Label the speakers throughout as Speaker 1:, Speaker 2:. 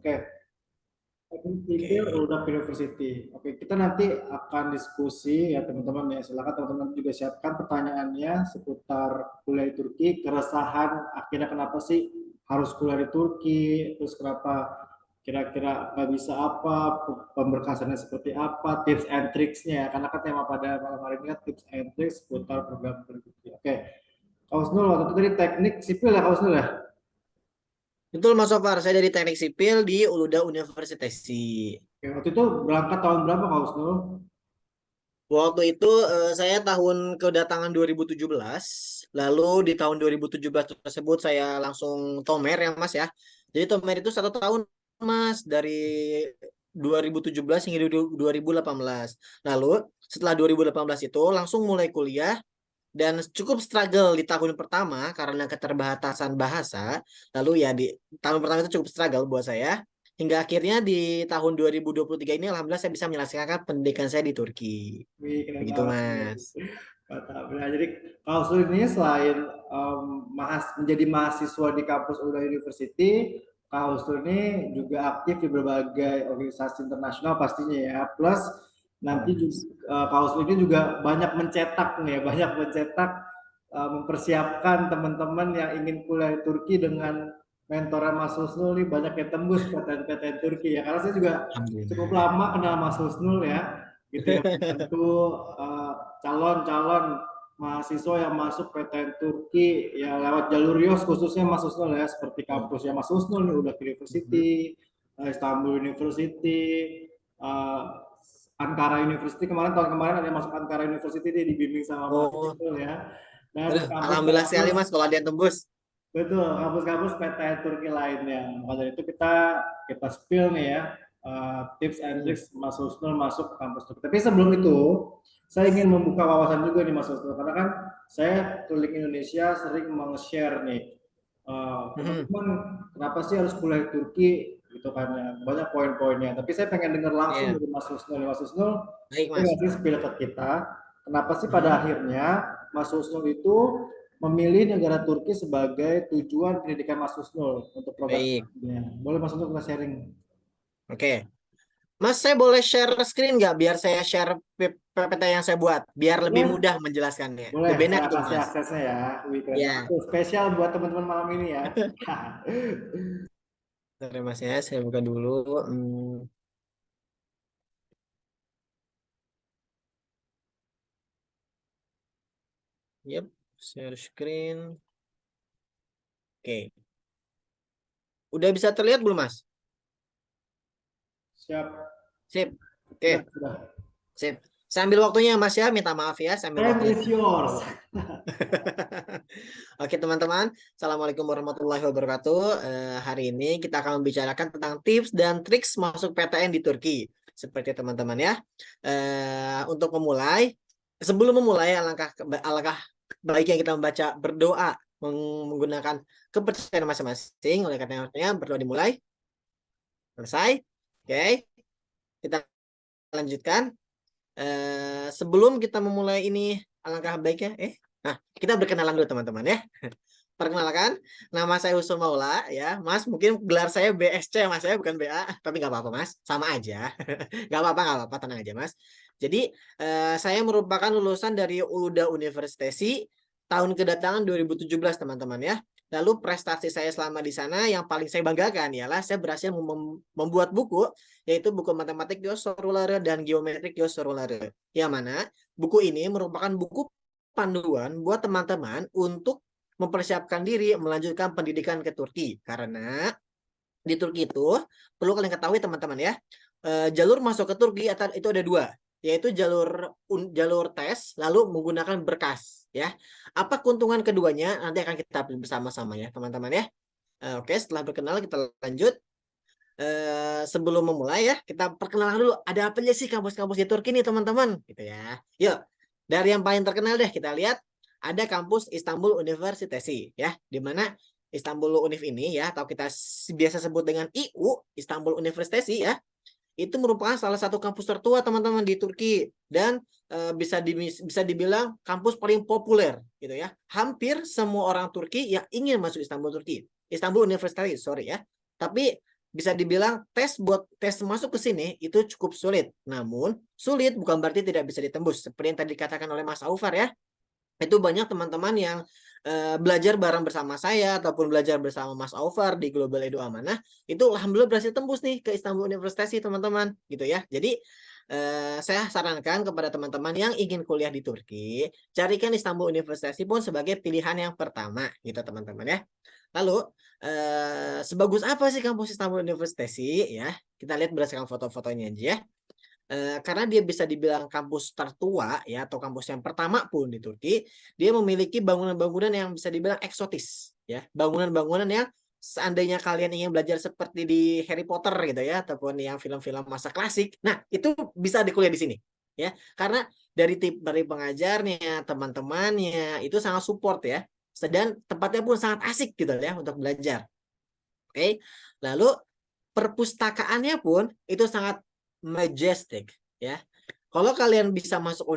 Speaker 1: Oke, teknik sipil
Speaker 2: Oke.
Speaker 1: udah University. Oke, kita nanti akan diskusi ya teman-teman ya. Silakan teman-teman juga siapkan pertanyaannya seputar kuliah di Turki, keresahan akhirnya kenapa sih harus kuliah di Turki, terus kenapa kira-kira nggak bisa apa, pemberkasannya seperti apa, tips and tricksnya ya. Karena kan tema pada malam hari ini kan tips and tricks seputar program kuliah di Turki. Oke, Kak Husnul, waktu itu tadi teknik sipil ya Kak Husnul ya?
Speaker 2: Betul Mas Sofar, saya dari Teknik Sipil di Uluda Universitesi.
Speaker 1: Oke, waktu itu berangkat tahun berapa Kak Husnul?
Speaker 2: Waktu itu saya tahun kedatangan 2017, lalu di tahun 2017 tersebut saya langsung tomer ya Mas ya. Jadi tomer itu 1 tahun Mas, dari 2017 hingga 2018. Lalu setelah 2018 itu langsung mulai kuliah dan cukup struggle di tahun pertama karena keterbatasan bahasa. Lalu ya di tahun pertama itu cukup struggle buat saya. Hingga akhirnya di tahun 2023 ini alhamdulillah saya bisa menyelesaikan pendidikan saya di Turki.
Speaker 1: Wih, keren
Speaker 2: Begitu
Speaker 1: banget nih.
Speaker 2: Mas.
Speaker 1: Mantap. Nah, jadi Kak Husnul ini selain menjadi mahasiswa di kampus Uda University, Kak Husnul ini juga aktif di berbagai organisasi internasional pastinya ya. Plus nanti
Speaker 2: Ya,
Speaker 1: juga, Kak Husnul ini juga banyak mencetak nih ya, banyak mencetak mempersiapkan teman-teman yang ingin kuliah di Turki dengan mentornya Mas Husnul nih banyak yang tembus PTN-PTN Turki ya. Karena saya juga cukup
Speaker 2: alhamdulillah.
Speaker 1: lama kenal Mas Husnul ya, gitu ya. Tentu eh, calon-calon mahasiswa yang masuk PTN Turki ya lewat jalur Rios khususnya Mas Husnul ya, seperti kampusnya Mas Husnul nih udah
Speaker 2: Mhm.
Speaker 1: University, Istanbul University, eh, Ankara University, kemarin tahun kemarin ada yang masuk Ankara University dia dibimbing sama Mas
Speaker 2: Oh,
Speaker 1: Husnul ya, dan
Speaker 2: aduh, alhamdulillah sekali
Speaker 1: kampus-kampus.
Speaker 2: Mas kalau ada yang tembus.
Speaker 1: Betul, kampus-kampus PTN Turki lainnya. Maka dari itu kita spill nih ya, tips and
Speaker 2: Hmm.
Speaker 1: tricks Mas Husnul masuk ke kampus Turki. Tapi sebelum itu, saya ingin membuka wawasan juga nih Mas Husnul, karena kan saya keliling Indonesia sering meng-share nih,
Speaker 2: Mhm.
Speaker 1: teman-teman kenapa sih harus kuliah di Turki gitu kan ya, banyak poin-poinnya. Tapi saya pengen dengar langsung
Speaker 2: Iya,
Speaker 1: dari Mas Husnul. Mas Husnul,
Speaker 2: baik
Speaker 1: ini nggak
Speaker 2: Mas.
Speaker 1: sih spill ke kita, kenapa sih pada
Speaker 2: Mhm.
Speaker 1: akhirnya Mas Husnul itu memilih negara Turki sebagai tujuan pendidikan Mas Husnul untuk program
Speaker 2: Baik.
Speaker 1: studinya. Boleh Mas Husnul kita sharing?
Speaker 2: Oke. Mas, saya boleh share screen nggak biar saya share PPT yang saya buat, biar lebih
Speaker 1: Boleh,
Speaker 2: mudah menjelaskannya.
Speaker 1: boleh.
Speaker 2: Lebih enak
Speaker 1: Saya
Speaker 2: itu,
Speaker 1: kasih
Speaker 2: Mas.
Speaker 1: aksesnya ya. Wih, keren banget
Speaker 2: Ya,
Speaker 1: tuh. Spesial buat teman-teman malam ini ya.
Speaker 2: sorry Mas ya, saya buka dulu. Yep, share screen. Oke, udah bisa terlihat belum, Mas?
Speaker 1: Siap.
Speaker 2: Sip.
Speaker 1: Sudah,
Speaker 2: Oke,
Speaker 1: sudah.
Speaker 2: sip. Saya ambil waktunya, Mas ya. Minta maaf ya, saya ambil
Speaker 1: Time
Speaker 2: waktunya
Speaker 1: is yours.
Speaker 2: dulu. Oke, teman-teman. Assalamualaikum warahmatullahi wabarakatuh. Hari ini kita akan membicarakan tentang tips dan triks masuk PTN di Turki. Seperti teman-teman ya. Untuk memulai, sebelum memulai, alangkah baiknya kita membaca berdoa menggunakan kepercayaan masing-masing. Oleh karena berdoa dimulai. Selesai. Oke, kita lanjutkan. Sebelum kita memulai ini, alangkah baiknya, nah, kita berkenalan dulu teman-teman ya. Perkenalkan, nama saya Husul Maula ya, Mas. Mungkin gelar saya BSC Mas, saya bukan BA, tapi nggak apa-apa Mas, sama aja. Nggak apa-apa, tenang aja Mas. Jadi saya merupakan lulusan dari Uluda Universitesi tahun kedatangan 2017 teman-teman ya. Lalu prestasi saya selama di sana yang paling saya banggakan ialah saya berhasil membuat buku, yaitu buku matematik Geosorulare dan geometrik Geosorulare. Yang mana buku ini merupakan buku panduan buat teman-teman untuk mempersiapkan diri melanjutkan pendidikan ke Turki. Karena di Turki itu perlu kalian ketahui teman-teman ya, jalur masuk ke Turki itu ada dua, yaitu jalur tes lalu menggunakan berkas ya. Apa keuntungan keduanya nanti akan kita bersama-sama ya teman-teman ya. Oke, setelah berkenal kita lanjut. Sebelum memulai ya, kita perkenalan dulu ada apa aja sih kampus-kampus di Turki nih teman-teman gitu ya. Yuk, dari yang paling terkenal deh kita lihat ada kampus Istanbul Universitesi ya, di mana Istanbul Univ ini ya, atau kita biasa sebut dengan IU, Istanbul Universitesi ya, itu merupakan salah satu kampus tertua teman-teman di Turki dan bisa dibilang kampus paling populer gitu ya. Hampir semua orang Turki yang ingin masuk Istanbul Turki, Istanbul University, sorry ya. Tapi bisa dibilang tes masuk ke sini itu cukup sulit. Namun sulit bukan berarti tidak bisa ditembus. Seperti yang tadi dikatakan oleh Mas Aufar ya. Itu banyak teman-teman yang belajar bareng bersama saya ataupun belajar bersama Mas Aufar di Global Edu Amanah, itu alhamdulillah berhasil tembus nih ke Istanbul University teman-teman gitu ya. Jadi saya sarankan kepada teman-teman yang ingin kuliah di Turki, carikan Istanbul University pun sebagai pilihan yang pertama gitu teman-teman ya. Lalu sebagus apa sih kampus Istanbul University ya? Kita lihat berdasarkan foto-fotonya aja ya. Karena dia bisa dibilang kampus tertua ya atau kampus yang pertama pun di Turki, dia memiliki bangunan-bangunan yang bisa dibilang eksotis ya, bangunan-bangunan yang seandainya kalian ingin belajar seperti di Harry Potter gitu ya ataupun yang film-film masa klasik, nah itu bisa dikuliah di sini ya, karena dari pengajarnya, teman-temannya itu sangat support ya, dan tempatnya pun sangat asik gitu ya untuk belajar. Oke, lalu perpustakaannya pun itu sangat majestic ya. Kalau kalian bisa masuk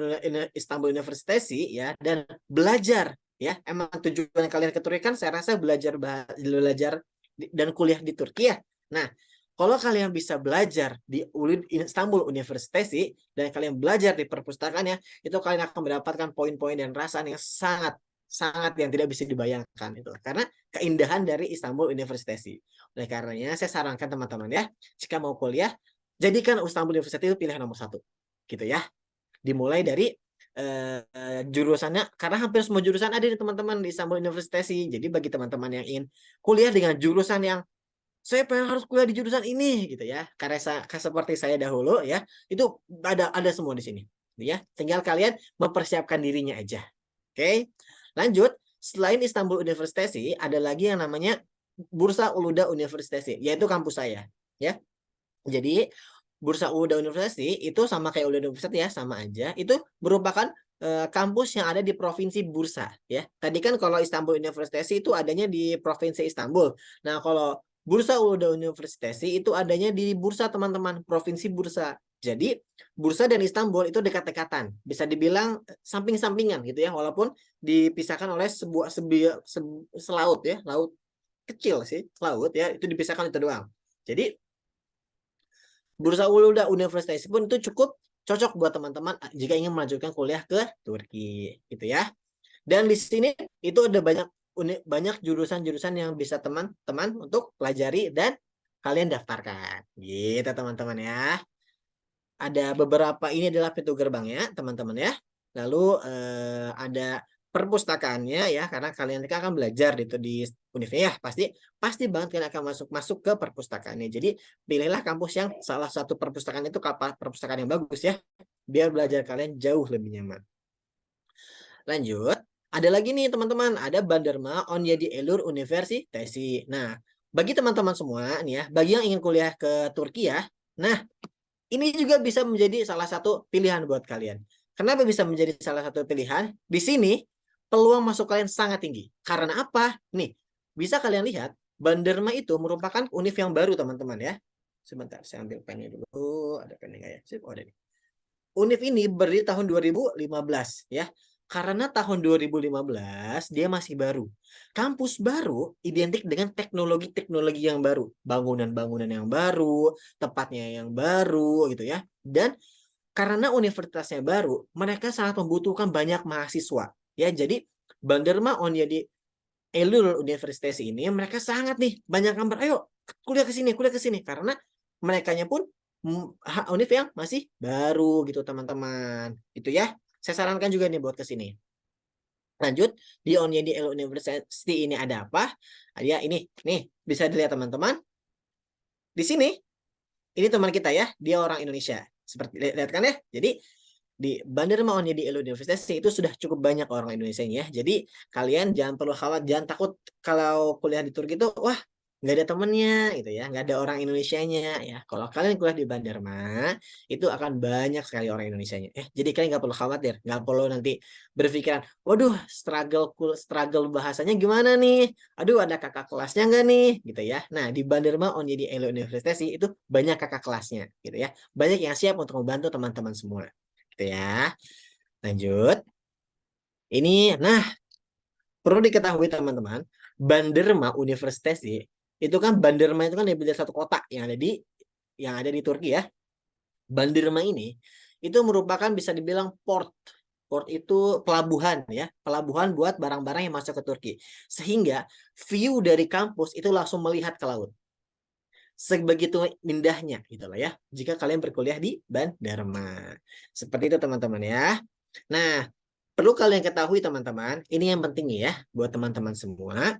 Speaker 2: Istanbul University ya dan belajar ya, emang tujuan kalian ke Turki kan saya rasa belajar dan kuliah di Turki ya. Nah, kalau kalian bisa belajar di Istanbul University dan kalian belajar di perpustakaannya, itu kalian akan mendapatkan poin-poin dan rasa yang sangat sangat yang tidak bisa dibayangkan itu. Karena keindahan dari Istanbul University. Oleh karenanya saya sarankan teman-teman ya, jika mau kuliah, jadikan Istanbul University itu pilihan nomor 1. Gitu ya. Dimulai dari jurusannya, karena hampir semua jurusan ada di teman-teman di Istanbul University. Jadi bagi teman-teman yang ingin kuliah dengan jurusan yang saya pengen harus kuliah di jurusan ini gitu ya. Karena seperti saya dahulu ya, itu ada semua di sini. Ya, tinggal kalian mempersiapkan dirinya aja. Oke. Lanjut, selain Istanbul University ada lagi yang namanya Bursa Uluda University, yaitu kampus saya, ya. Jadi Bursa Uluda University itu sama kayak Uluda University ya, sama aja. Itu merupakan kampus yang ada di Provinsi Bursa, ya. Tadi kan kalau Istanbul University itu adanya di Provinsi Istanbul. Nah, kalau Bursa Uluda University itu adanya di Bursa teman-teman, Provinsi Bursa. Jadi Bursa dan Istanbul itu dekat-dekatan, bisa dibilang samping-sampingan gitu ya, walaupun dipisahkan oleh sebuah selaut ya, laut kecil sih, laut ya, itu dipisahkan itu doang. Jadi Bursa Uluda Universitas pun itu cukup cocok buat teman-teman jika ingin melanjutkan kuliah ke Turki gitu ya. Dan di sini itu ada banyak jurusan-jurusan yang bisa teman-teman untuk pelajari dan kalian daftarkan. Gitu teman-teman ya. Ada beberapa, ini adalah pintu gerbangnya teman-teman ya. Lalu ada perpustakaannya ya, karena kalian akan belajar di Univnya ya, pasti banget kalian akan masuk ke perpustakaannya. Jadi pilihlah kampus yang salah satu perpustakaan itu perpustakaan yang bagus ya, biar belajar kalian jauh lebih nyaman. Lanjut, ada lagi nih teman-teman, ada Bandarma Onyedi Elur Universitesi. Nah, bagi teman-teman semua nih ya, bagi yang ingin kuliah ke Turki ya, nah ini juga bisa menjadi salah satu pilihan buat kalian. Kenapa bisa menjadi salah satu pilihan? Di sini peluang masuk kalian sangat tinggi. Karena apa? Nih, bisa kalian lihat, Bandarma itu merupakan univ yang baru teman-teman ya. Sebentar, saya ambil pennya dulu. Ada pennya nggak ya? Oh, ada nih. Univ ini berdiri tahun 2015 ya. Karena tahun 2015 dia masih baru. Kampus baru identik dengan teknologi-teknologi yang baru, bangunan-bangunan yang baru, tempatnya yang baru gitu ya. Dan karena universitasnya baru, mereka sangat membutuhkan banyak mahasiswa. Ya, jadi Bandarma Onyedi Eylül Universitas ini mereka sangat nih banyak gambar, ayo kuliah ke sini karena merekanya pun univ yang masih baru gitu teman-teman. Itu ya. Saya sarankan juga nih buat ke sini. Lanjut, di Onyedi Eylül University ini ada apa? Ya ini nih bisa dilihat teman-teman. Di sini ini teman kita ya, dia orang Indonesia. Seperti lihat kan ya. Jadi di Bandar Maunnya di Universitas itu sudah cukup banyak orang Indonesia ya. Jadi kalian jangan perlu khawatir, jangan takut kalau kuliah di Turki itu wah nggak ada temennya gitu ya, nggak ada orang Indonesianya ya. Kalau kalian kuliah di Bandarma itu akan banyak sekali orang Indonesianya. Jadi kalian nggak perlu khawatir, nggak perlu nanti berpikiran, waduh struggle bahasanya gimana nih? Aduh ada kakak kelasnya nggak nih? Gitu ya. Nah di Bandarma Onjadi Elo Universitas itu banyak kakak kelasnya gitu ya. Banyak yang siap untuk membantu teman-teman semua. Gitu ya. Lanjut. Ini, nah, perlu diketahui teman-teman, Bandarma Universitas Itu kan Bandırma itu kan dari satu kota yang ada di Turki ya. Bandırma ini itu merupakan bisa dibilang port. Port itu pelabuhan ya, pelabuhan buat barang-barang yang masuk ke Turki. Sehingga view dari kampus itu langsung melihat ke laut. Sebegitu indahnya gitu loh ya. Jika kalian berkuliah di Bandharma. Seperti itu teman-teman ya. Nah, perlu kalian ketahui teman-teman, ini yang penting ya buat teman-teman semua.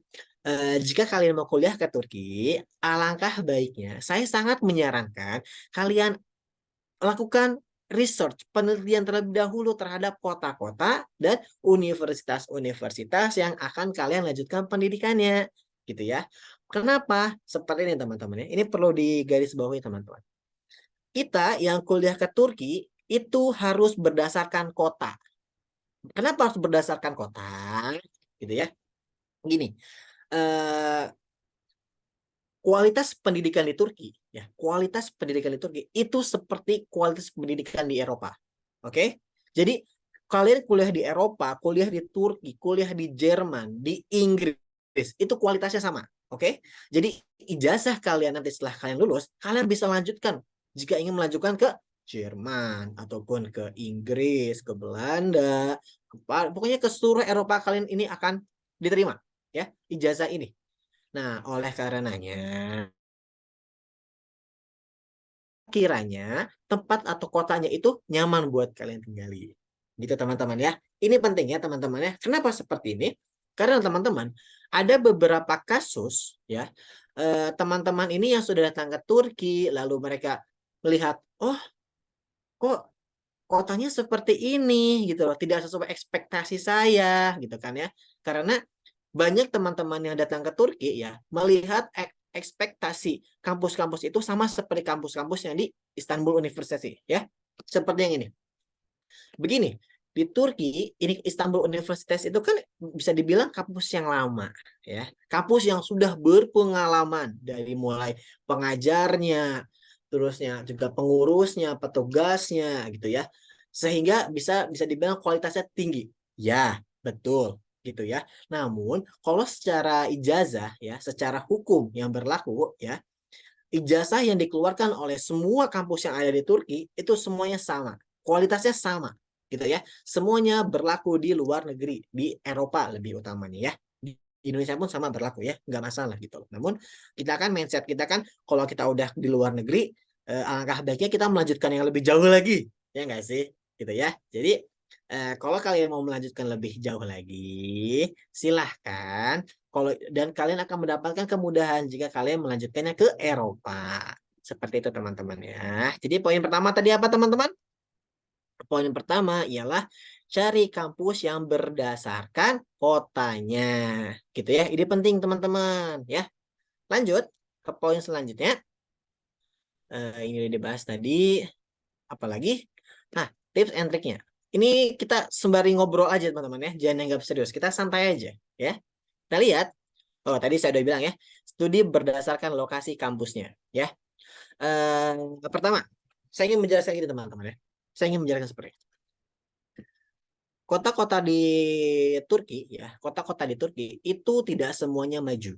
Speaker 2: Jika kalian mau kuliah ke Turki, alangkah baiknya saya sangat menyarankan kalian lakukan research, penelitian terlebih dahulu terhadap kota-kota dan universitas-universitas yang akan kalian lanjutkan pendidikannya, gitu ya. Kenapa? Seperti ini teman-teman ya. Ini perlu digarisbawahi teman-teman. Kita yang kuliah ke Turki itu harus berdasarkan kota. Kenapa harus berdasarkan kota? Gitu ya. Gini, eh, kualitas pendidikan di Turki, ya, kualitas pendidikan di Turki itu seperti kualitas pendidikan di Eropa. Oke? Jadi kalian kuliah di Eropa, kuliah di Turki, kuliah di Jerman, di Inggris, itu kualitasnya sama. Oke? Jadi ijazah kalian nanti setelah kalian lulus, kalian bisa lanjutkan jika ingin melanjutkan ke Jerman ataupun ke Inggris, ke Belanda, pokoknya ke seluruh Eropa kalian ini akan diterima ya ijazah ini. Nah, oleh karenanya kiranya tempat atau kotanya itu nyaman buat kalian tinggali. Gitu teman-teman ya. Ini penting ya teman-teman ya. Kenapa seperti ini? Karena teman-teman ada beberapa kasus ya teman-teman ini yang sudah datang ke Turki lalu mereka melihat, oh kok kotanya seperti ini gitu loh, tidak sesuai ekspektasi saya gitu kan ya. Karena banyak teman-teman yang datang ke Turki ya melihat ekspektasi kampus-kampus itu sama seperti kampus-kampus yang di Istanbul University ya. Seperti yang ini. Begini, di Turki ini Istanbul Universitas itu kan bisa dibilang kampus yang lama ya. Kampus yang sudah berpengalaman dari mulai pengajarnya, terusnya juga pengurusnya, petugasnya gitu ya. Sehingga bisa dibilang kualitasnya tinggi. Ya, betul gitu ya. Namun kalau secara ijazah ya, secara hukum yang berlaku ya, ijazah yang dikeluarkan oleh semua kampus yang ada di Turki itu semuanya sama, kualitasnya sama, gitu ya. Semuanya berlaku di luar negeri, di Eropa lebih utamanya ya. Di Indonesia pun sama berlaku ya, nggak masalah gitu. Namun kita kan mindset kita kan kalau kita udah di luar negeri, alangkah baiknya kita melanjutkan yang lebih jauh lagi, ya nggak sih, gitu ya. Jadi kalau kalian mau melanjutkan lebih jauh lagi, silahkan. Dan kalian akan mendapatkan kemudahan jika kalian melanjutkannya ke Eropa. Seperti itu teman-teman ya. Jadi poin pertama tadi apa teman-teman? Poin pertama ialah cari kampus yang berdasarkan kotanya. Gitu ya. Ini penting teman-teman ya. Lanjut ke poin selanjutnya. Ini udah dibahas tadi. Apalagi? Nah, tips and triknya. Ini kita sembari ngobrol aja teman-teman ya. Jangan anggap serius. Kita santai aja ya. Kita lihat. Oh, tadi saya udah bilang ya, studi berdasarkan lokasi kampusnya, ya. Pertama, saya ingin menjelaskan ini teman-teman ya. Saya ingin menjelaskan seperti ini. Kota-kota di Turki, ya, kota-kota di Turki itu tidak semuanya maju.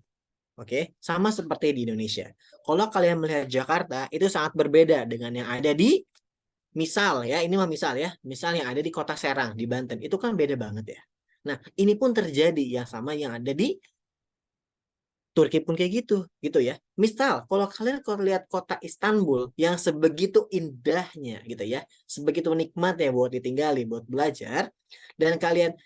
Speaker 2: Oke, sama seperti di Indonesia. Kalau kalian melihat Jakarta, itu sangat berbeda dengan yang ada di, misal ya, ini mah misal ya, misal yang ada di Kota Serang, di Banten, itu kan beda banget ya. Nah, ini pun terjadi yang sama yang ada di Turki pun kayak gitu ya. Misal, kalau lihat kota Istanbul yang sebegitu indahnya gitu ya, sebegitu nikmatnya buat ditinggali, buat belajar, dan kalian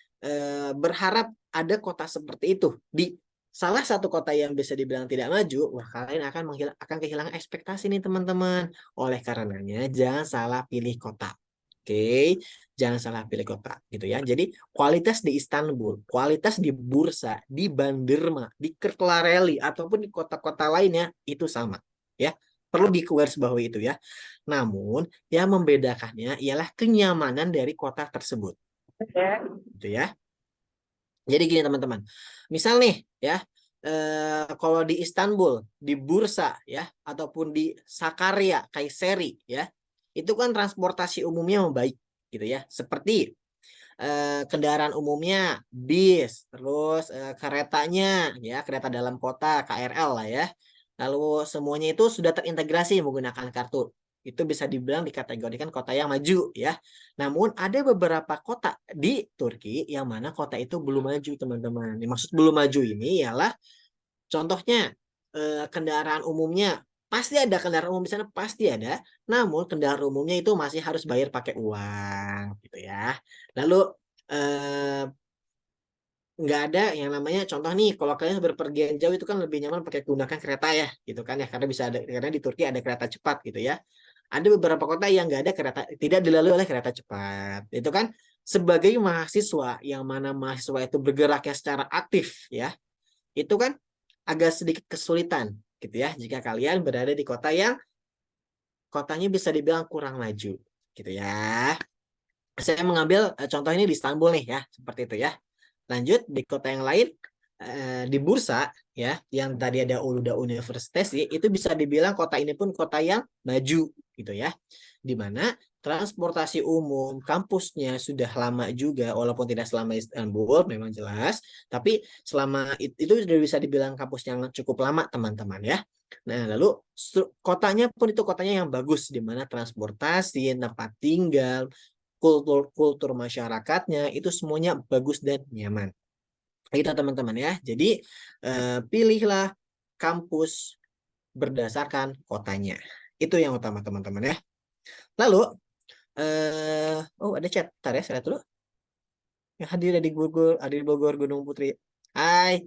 Speaker 2: berharap ada kota seperti itu di salah satu kota yang bisa dibilang tidak maju, wah kalian akan kehilangan ekspektasi nih teman-teman. Oleh karenanya, jangan salah pilih kota. Oke, jangan salah pilih kota gitu ya. Jadi kualitas di Istanbul, kualitas di Bursa, di Bandırma, di Kırklareli ataupun di kota-kota lainnya itu sama ya. Perlu digarisbawahi itu ya. Namun yang membedakannya ialah kenyamanan dari kota tersebut. Gitu ya. Jadi gini teman-teman. Misal nih ya, kalau di Istanbul, di Bursa ya ataupun di Sakarya, Kayseri ya, itu kan transportasi umumnya membaik gitu ya. Seperti kendaraan umumnya bis, terus keretanya ya, kereta dalam kota KRL lah ya. Lalu semuanya itu sudah terintegrasi menggunakan kartu. Itu bisa dibilang dikategorikan kota yang maju ya. Namun ada beberapa kota di Turki yang mana kota itu belum maju teman-teman. Maksud belum maju ini ialah contohnya kendaraan umumnya pasti ada, kendaraan umum di sana pasti ada, namun kendaraan umumnya itu masih harus bayar pakai uang gitu ya. Lalu eh, nggak ada yang namanya contoh nih, kalau kalian berpergian jauh itu kan lebih nyaman pakai gunakan kereta ya gitu kan ya, karena bisa ada, karena di Turki ada kereta cepat gitu ya. Ada beberapa kota yang nggak ada kereta, tidak dilalui oleh kereta cepat itu kan. Sebagai mahasiswa yang mana mahasiswa itu bergeraknya secara aktif ya, itu kan agak sedikit kesulitan gitu ya jika kalian berada di kota yang kotanya bisa dibilang kurang maju gitu ya. Saya mengambil contoh ini di Istanbul nih ya, seperti itu ya. Lanjut di kota yang lain, di Bursa ya, yang tadi ada Uludağ Universitas, itu bisa dibilang kota ini pun kota yang maju gitu ya, di mana transportasi umum kampusnya sudah lama juga, walaupun tidak selama Istanbul memang jelas, tapi selama itu sudah bisa dibilang kampus yang cukup lama teman-teman ya. Nah, lalu kotanya pun itu kotanya yang bagus, di mana transportasi, tempat tinggal, kultur masyarakatnya itu semuanya bagus dan nyaman. Itu teman-teman ya. Jadi pilihlah kampus berdasarkan kotanya. Itu yang utama teman-teman ya. Lalu oh ada chat. Bentar ya, saya lihat dulu. Yang hadir di Bogor Gunung Putri. Hai,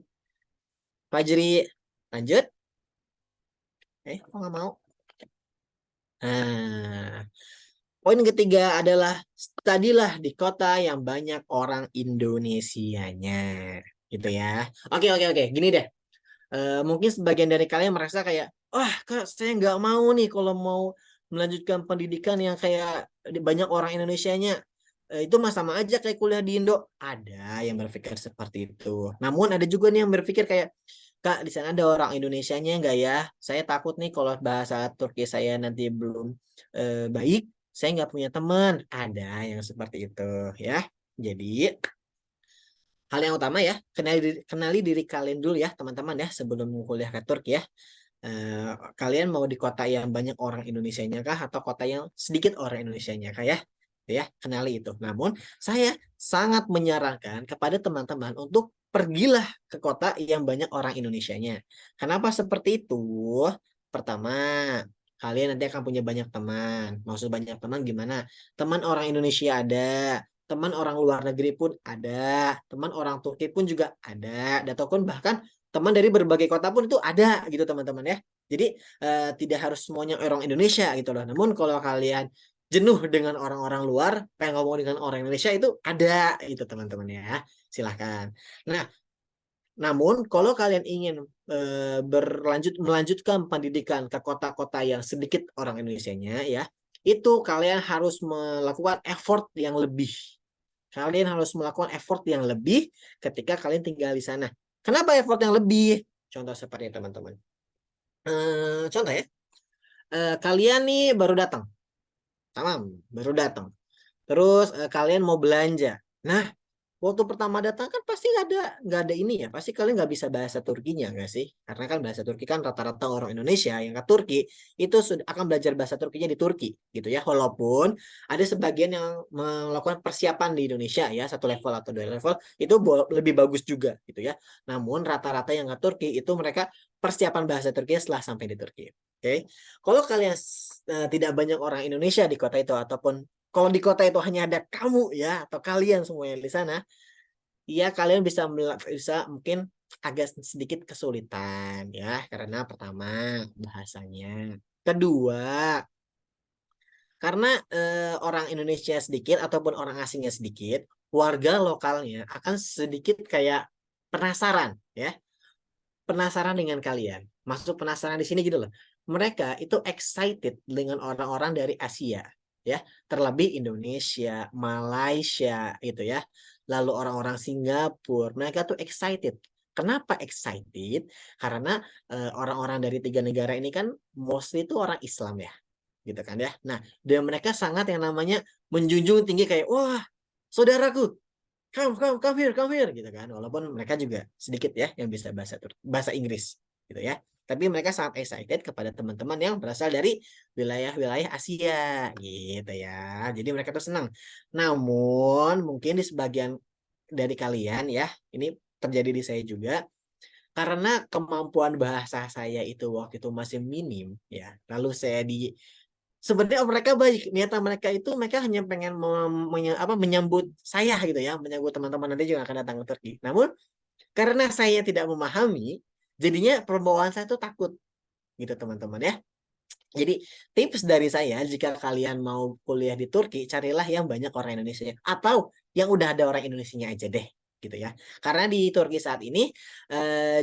Speaker 2: Fajri. Lanjut. Kok nggak mau? Nah, poin ketiga adalah studilah di kota yang banyak orang Indonesianya, gitu ya. Oke, oke, oke. Gini deh. Mungkin sebagian dari kalian merasa kayak, wah, Kak, saya nggak mau nih kalau mau melanjutkan pendidikan yang kayak banyak orang Indonesianya. Itu mah sama aja kayak kuliah di Indo. Ada yang berpikir seperti itu. Namun ada juga nih yang berpikir kayak, Kak, di sana ada orang Indonesianya nggak ya? Saya takut nih kalau bahasa Turki saya nanti belum baik, saya nggak punya teman. Ada yang seperti itu ya. Jadi hal yang utama ya, kenali diri kalian dulu ya teman-teman ya sebelum kuliah ke Turki ya. Eh, Kalian mau di kota yang banyak orang Indonesianya kah atau kota yang sedikit orang Indonesianya kah ya? Ya, kenali itu. Namun saya sangat menyarankan kepada teman-teman untuk pergilah ke kota yang banyak orang Indonesianya. Kenapa seperti itu? Pertama, kalian nanti akan punya banyak teman. Maksud banyak teman gimana? Teman orang Indonesia ada, teman orang luar negeri pun ada, teman orang Turki pun juga ada, ataupun bahkan teman dari berbagai kota pun itu ada gitu teman-teman ya. Jadi tidak harus semuanya orang Indonesia gitu loh. Namun kalau kalian jenuh dengan orang-orang luar, pengen ngomong dengan orang Indonesia itu ada gitu teman-teman ya. Silahkan. Nah, namun kalau kalian ingin melanjutkan pendidikan ke kota-kota yang sedikit orang Indonesianya ya, itu kalian harus melakukan effort yang lebih. Kalian harus melakukan effort yang lebih ketika kalian tinggal di sana. Kenapa effort yang lebih? Contoh seperti teman-teman. Contoh ya, kalian nih baru datang, tamam, baru datang. Terus kalian mau belanja. Nah, waktu pertama datang kan pasti nggak ada ini ya, pasti kalian nggak bisa bahasa Turkinya nggak sih? Karena kan bahasa Turki kan rata-rata orang Indonesia yang ke Turki itu sudah akan belajar bahasa Turkinya di Turki gitu ya. Walaupun ada sebagian yang melakukan persiapan di Indonesia ya, satu level atau dua level itu lebih bagus juga gitu ya. Namun rata-rata yang ke Turki itu mereka persiapan bahasa Turki setelah sampai di Turki. Oke, kalau kalian tidak banyak orang Indonesia di kota itu, ataupun kalau di kota itu hanya ada kamu ya atau kalian semua yang di sana, ya kalian bisa mungkin agak sedikit kesulitan ya, karena pertama bahasanya, kedua karena orang Indonesia sedikit ataupun orang asingnya sedikit, warga lokalnya akan sedikit kayak penasaran ya, penasaran dengan kalian. Maksud penasaran di sini gitu loh. Mereka itu excited dengan orang-orang dari Asia, ya. Terlebih Indonesia, Malaysia gitu ya. Lalu orang-orang Singapura, mereka tuh excited. Kenapa excited? Karena orang-orang dari tiga negara ini kan mostly itu orang Islam ya, gitu kan ya. Nah, dan mereka sangat yang namanya menjunjung tinggi kayak, wah, saudaraku, come here gitu kan. Walaupun mereka juga sedikit ya yang bisa bahasa Inggris gitu ya. Tapi mereka sangat excited kepada teman-teman yang berasal dari wilayah-wilayah Asia gitu ya. Jadi mereka tuh senang. Namun mungkin di sebagian dari kalian ya, ini terjadi di saya juga, karena kemampuan bahasa saya itu waktu itu masih minim ya. Lalu saya di sebenarnya mereka baik, niatan mereka itu mereka hanya pengen menyambut saya gitu ya, menyambut teman-teman nanti juga akan datang ke Turki. Namun karena saya tidak memahami, jadinya perbawaan saya tuh takut gitu teman-teman ya. Jadi tips dari saya, jika kalian mau kuliah di Turki, carilah yang banyak orang Indonesia atau yang udah ada orang Indonesianya aja deh gitu ya. Karena di Turki saat ini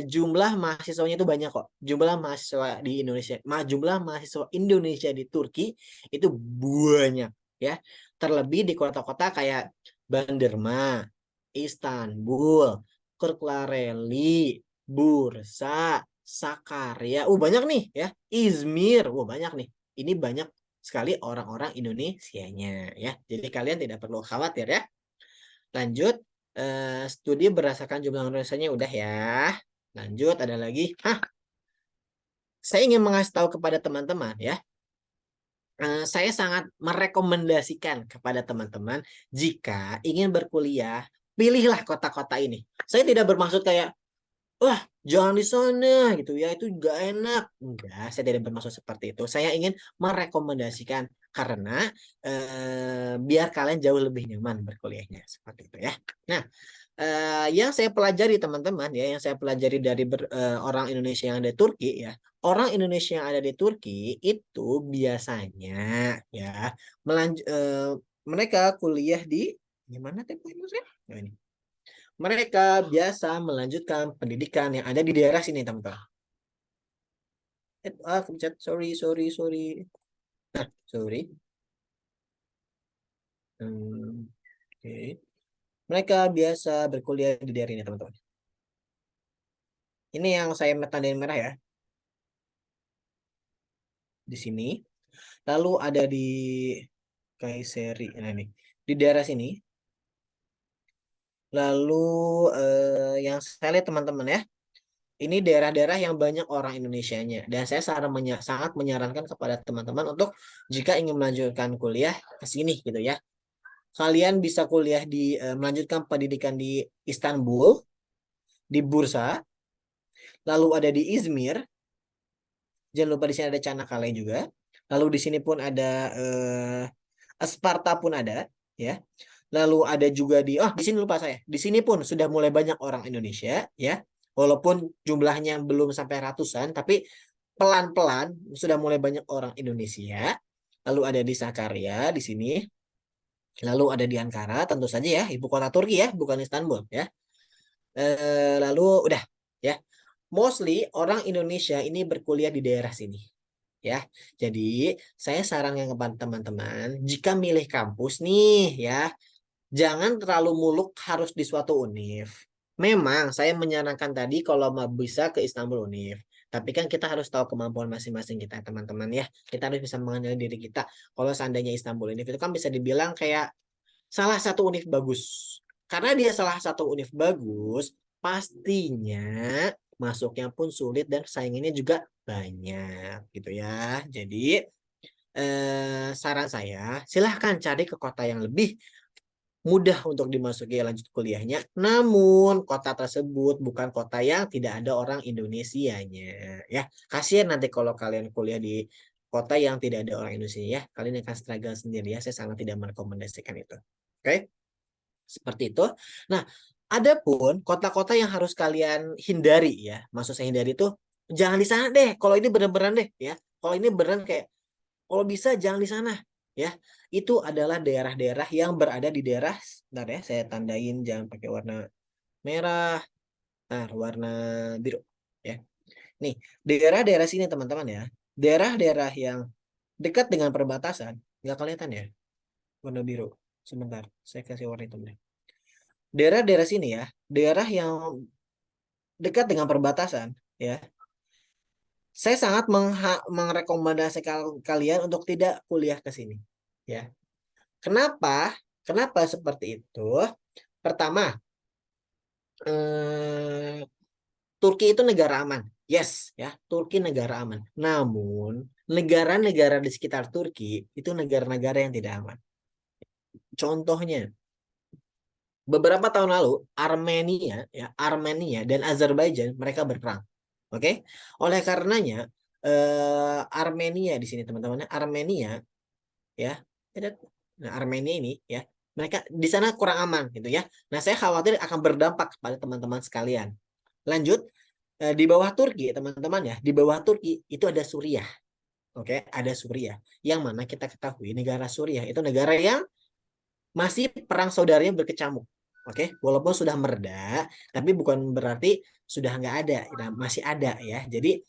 Speaker 2: jumlah mahasiswanya itu banyak kok. Jumlah mahasiswa di Indonesia, jumlah mahasiswa Indonesia di Turki itu banyak ya. Terlebih di kota-kota kayak Bandırma, Istanbul, Kırklareli, Bursa, Sakarya, banyak nih ya. Izmir, banyak nih. Ini banyak sekali orang-orang Indonesianya ya. Jadi kalian tidak perlu khawatir ya. Lanjut, studi berdasarkan jumlah Indonesianya udah ya. Lanjut, ada lagi. Saya ingin mengasih tahu kepada teman-teman ya. Saya sangat merekomendasikan kepada teman-teman jika ingin berkuliah, pilihlah kota-kota ini. Saya tidak bermaksud kayak wah, jangan di sana gitu ya, itu gak enak. Enggak, saya tidak bermaksud seperti itu. Saya ingin merekomendasikan karena biar kalian jauh lebih nyaman berkuliahnya seperti itu ya. Nah, yang saya pelajari teman-teman ya, yang saya pelajari dari orang Indonesia yang ada di Turki ya, orang Indonesia yang ada di Turki itu biasanya ya mereka kuliah di gimana temanya? Nah, ini mereka biasa melanjutkan pendidikan yang ada di daerah sini, teman-teman. Kepencet. Sorry. Sorry. Oke. Mereka biasa berkuliah di daerah ini, teman-teman. Ini yang saya tandain merah ya. Di sini. Lalu ada di Kayseri. Nah, ini. Di daerah sini. Lalu yang saya lihat teman-teman ya. Ini daerah-daerah yang banyak orang Indonesianya. Dan saya sangat menyarankan kepada teman-teman untuk jika ingin melanjutkan kuliah ke sini gitu ya. Kalian bisa kuliah melanjutkan pendidikan di Istanbul, di Bursa, lalu ada di Izmir. Jangan lupa di sini ada Çanakkale juga. Lalu di sini pun ada Sparta pun ada ya. Lalu ada juga di sini lupa saya. Di sini pun sudah mulai banyak orang Indonesia ya. Walaupun jumlahnya belum sampai ratusan, tapi pelan-pelan sudah mulai banyak orang Indonesia. Lalu ada di Sakarya di sini. Lalu ada di Ankara, tentu saja ya, ibu kota Turki ya, bukan Istanbul ya. Lalu udah ya. Mostly orang Indonesia ini berkuliah di daerah sini ya. Jadi saya sarankan kepada teman-teman, jika milih kampus nih ya, jangan terlalu muluk harus di suatu univ. Memang saya menyarankan tadi kalau mau bisa ke Istanbul Univ. Tapi kan kita harus tahu kemampuan masing-masing kita, teman-teman ya. Kita harus bisa mengenali diri kita. Kalau seandainya Istanbul Univ itu kan bisa dibilang kayak salah satu univ bagus. Karena dia salah satu univ bagus, pastinya masuknya pun sulit dan saingannya juga banyak gitu ya. Jadi saran saya silahkan cari ke kota yang lebih mudah untuk dimasuki lanjut kuliahnya. Namun kota tersebut bukan kota yang tidak ada orang Indonesianya ya. Kasihan nanti kalau kalian kuliah di kota yang tidak ada orang Indonesia ya. Kalian akan struggle sendiri ya. Saya sangat tidak merekomendasikan itu. Oke? Seperti itu. Nah, adapun kota-kota yang harus kalian hindari ya. Maksud saya hindari itu jangan di sana deh. Kalau ini benar-benar deh ya. Kalau ini beneran kayak kalau bisa jangan di sana ya. Itu adalah daerah-daerah yang berada di daerah, bentar ya, saya tandain jangan pakai warna merah, nah warna biru ya. Nih, daerah-daerah sini teman-teman ya. Daerah-daerah yang dekat dengan perbatasan, nggak kelihatan ya warna biru. Sebentar, saya kasih warna hitam deh. Daerah-daerah sini ya, daerah yang dekat dengan perbatasan ya. Saya sangat merekomendasikan kalian untuk tidak kuliah ke sini ya. Kenapa? Kenapa seperti itu? Pertama, eh, Turki itu negara aman. Yes, ya, Turki negara aman. Namun, negara-negara di sekitar Turki itu negara-negara yang tidak aman. Contohnya, beberapa tahun lalu Armenia dan Azerbaijan mereka berperang. Oke. Oleh karenanya Armenia di sini teman-teman, Armenia ya. Nah, Armenia ini ya, mereka di sana kurang aman gitu ya. Nah, saya khawatir akan berdampak kepada teman-teman sekalian. Lanjut, di bawah Turki teman-teman ya, di bawah Turki itu ada Suriah. Oke, ada Suriah. Yang mana kita ketahui negara Suriah itu negara yang masih perang saudaranya berkecamuk. Oke, walaupun sudah mereda, tapi bukan berarti sudah nggak ada, nah, masih ada ya. Jadi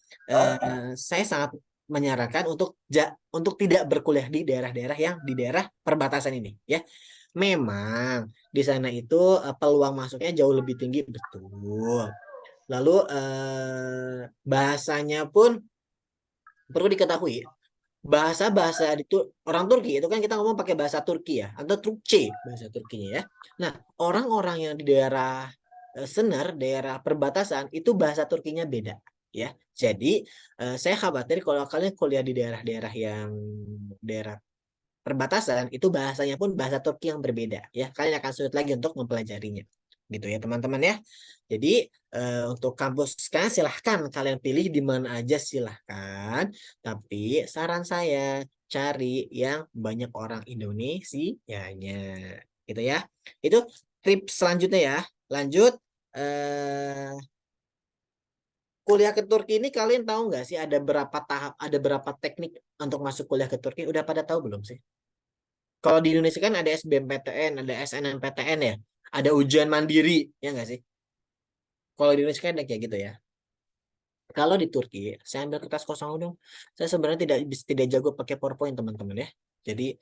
Speaker 2: saya sangat menyarankan untuk tidak berkuliah di daerah-daerah yang di daerah perbatasan ini ya. Memang di sana itu peluang masuknya jauh lebih tinggi, betul. Lalu bahasanya pun perlu diketahui, bahasa-bahasa itu orang Turki itu kan kita ngomong pakai bahasa Turki ya, atau Turkce bahasa Turkinya ya. Nah, orang-orang yang di daerah Senar, daerah perbatasan itu bahasa Turkinya beda ya. Jadi saya khawatir kalau kalian kuliah di daerah-daerah yang daerah perbatasan itu bahasanya pun bahasa Turki yang berbeda ya. Kalian akan sulit lagi untuk mempelajarinya. Gitu ya teman-teman ya. Jadi untuk kampus kan silahkan kalian pilih di mana aja silahkan. Tapi saran saya cari yang banyak orang Indonesianya. Gitu ya. Itu tips selanjutnya ya. Lanjut kuliah ke Turki ini kalian tahu nggak sih ada berapa tahap, ada berapa teknik untuk masuk kuliah ke Turki? Udah pada tahu belum sih? Kalau di Indonesia kan ada SBMPTN, ada SNMPTN ya. Ada ujian mandiri, ya nggak sih? Kalau di Indonesia kan ada kayak gitu ya. Kalau di Turki, saya ambil kertas kosong dong. Saya sebenarnya tidak jago pakai PowerPoint teman-teman ya. Jadi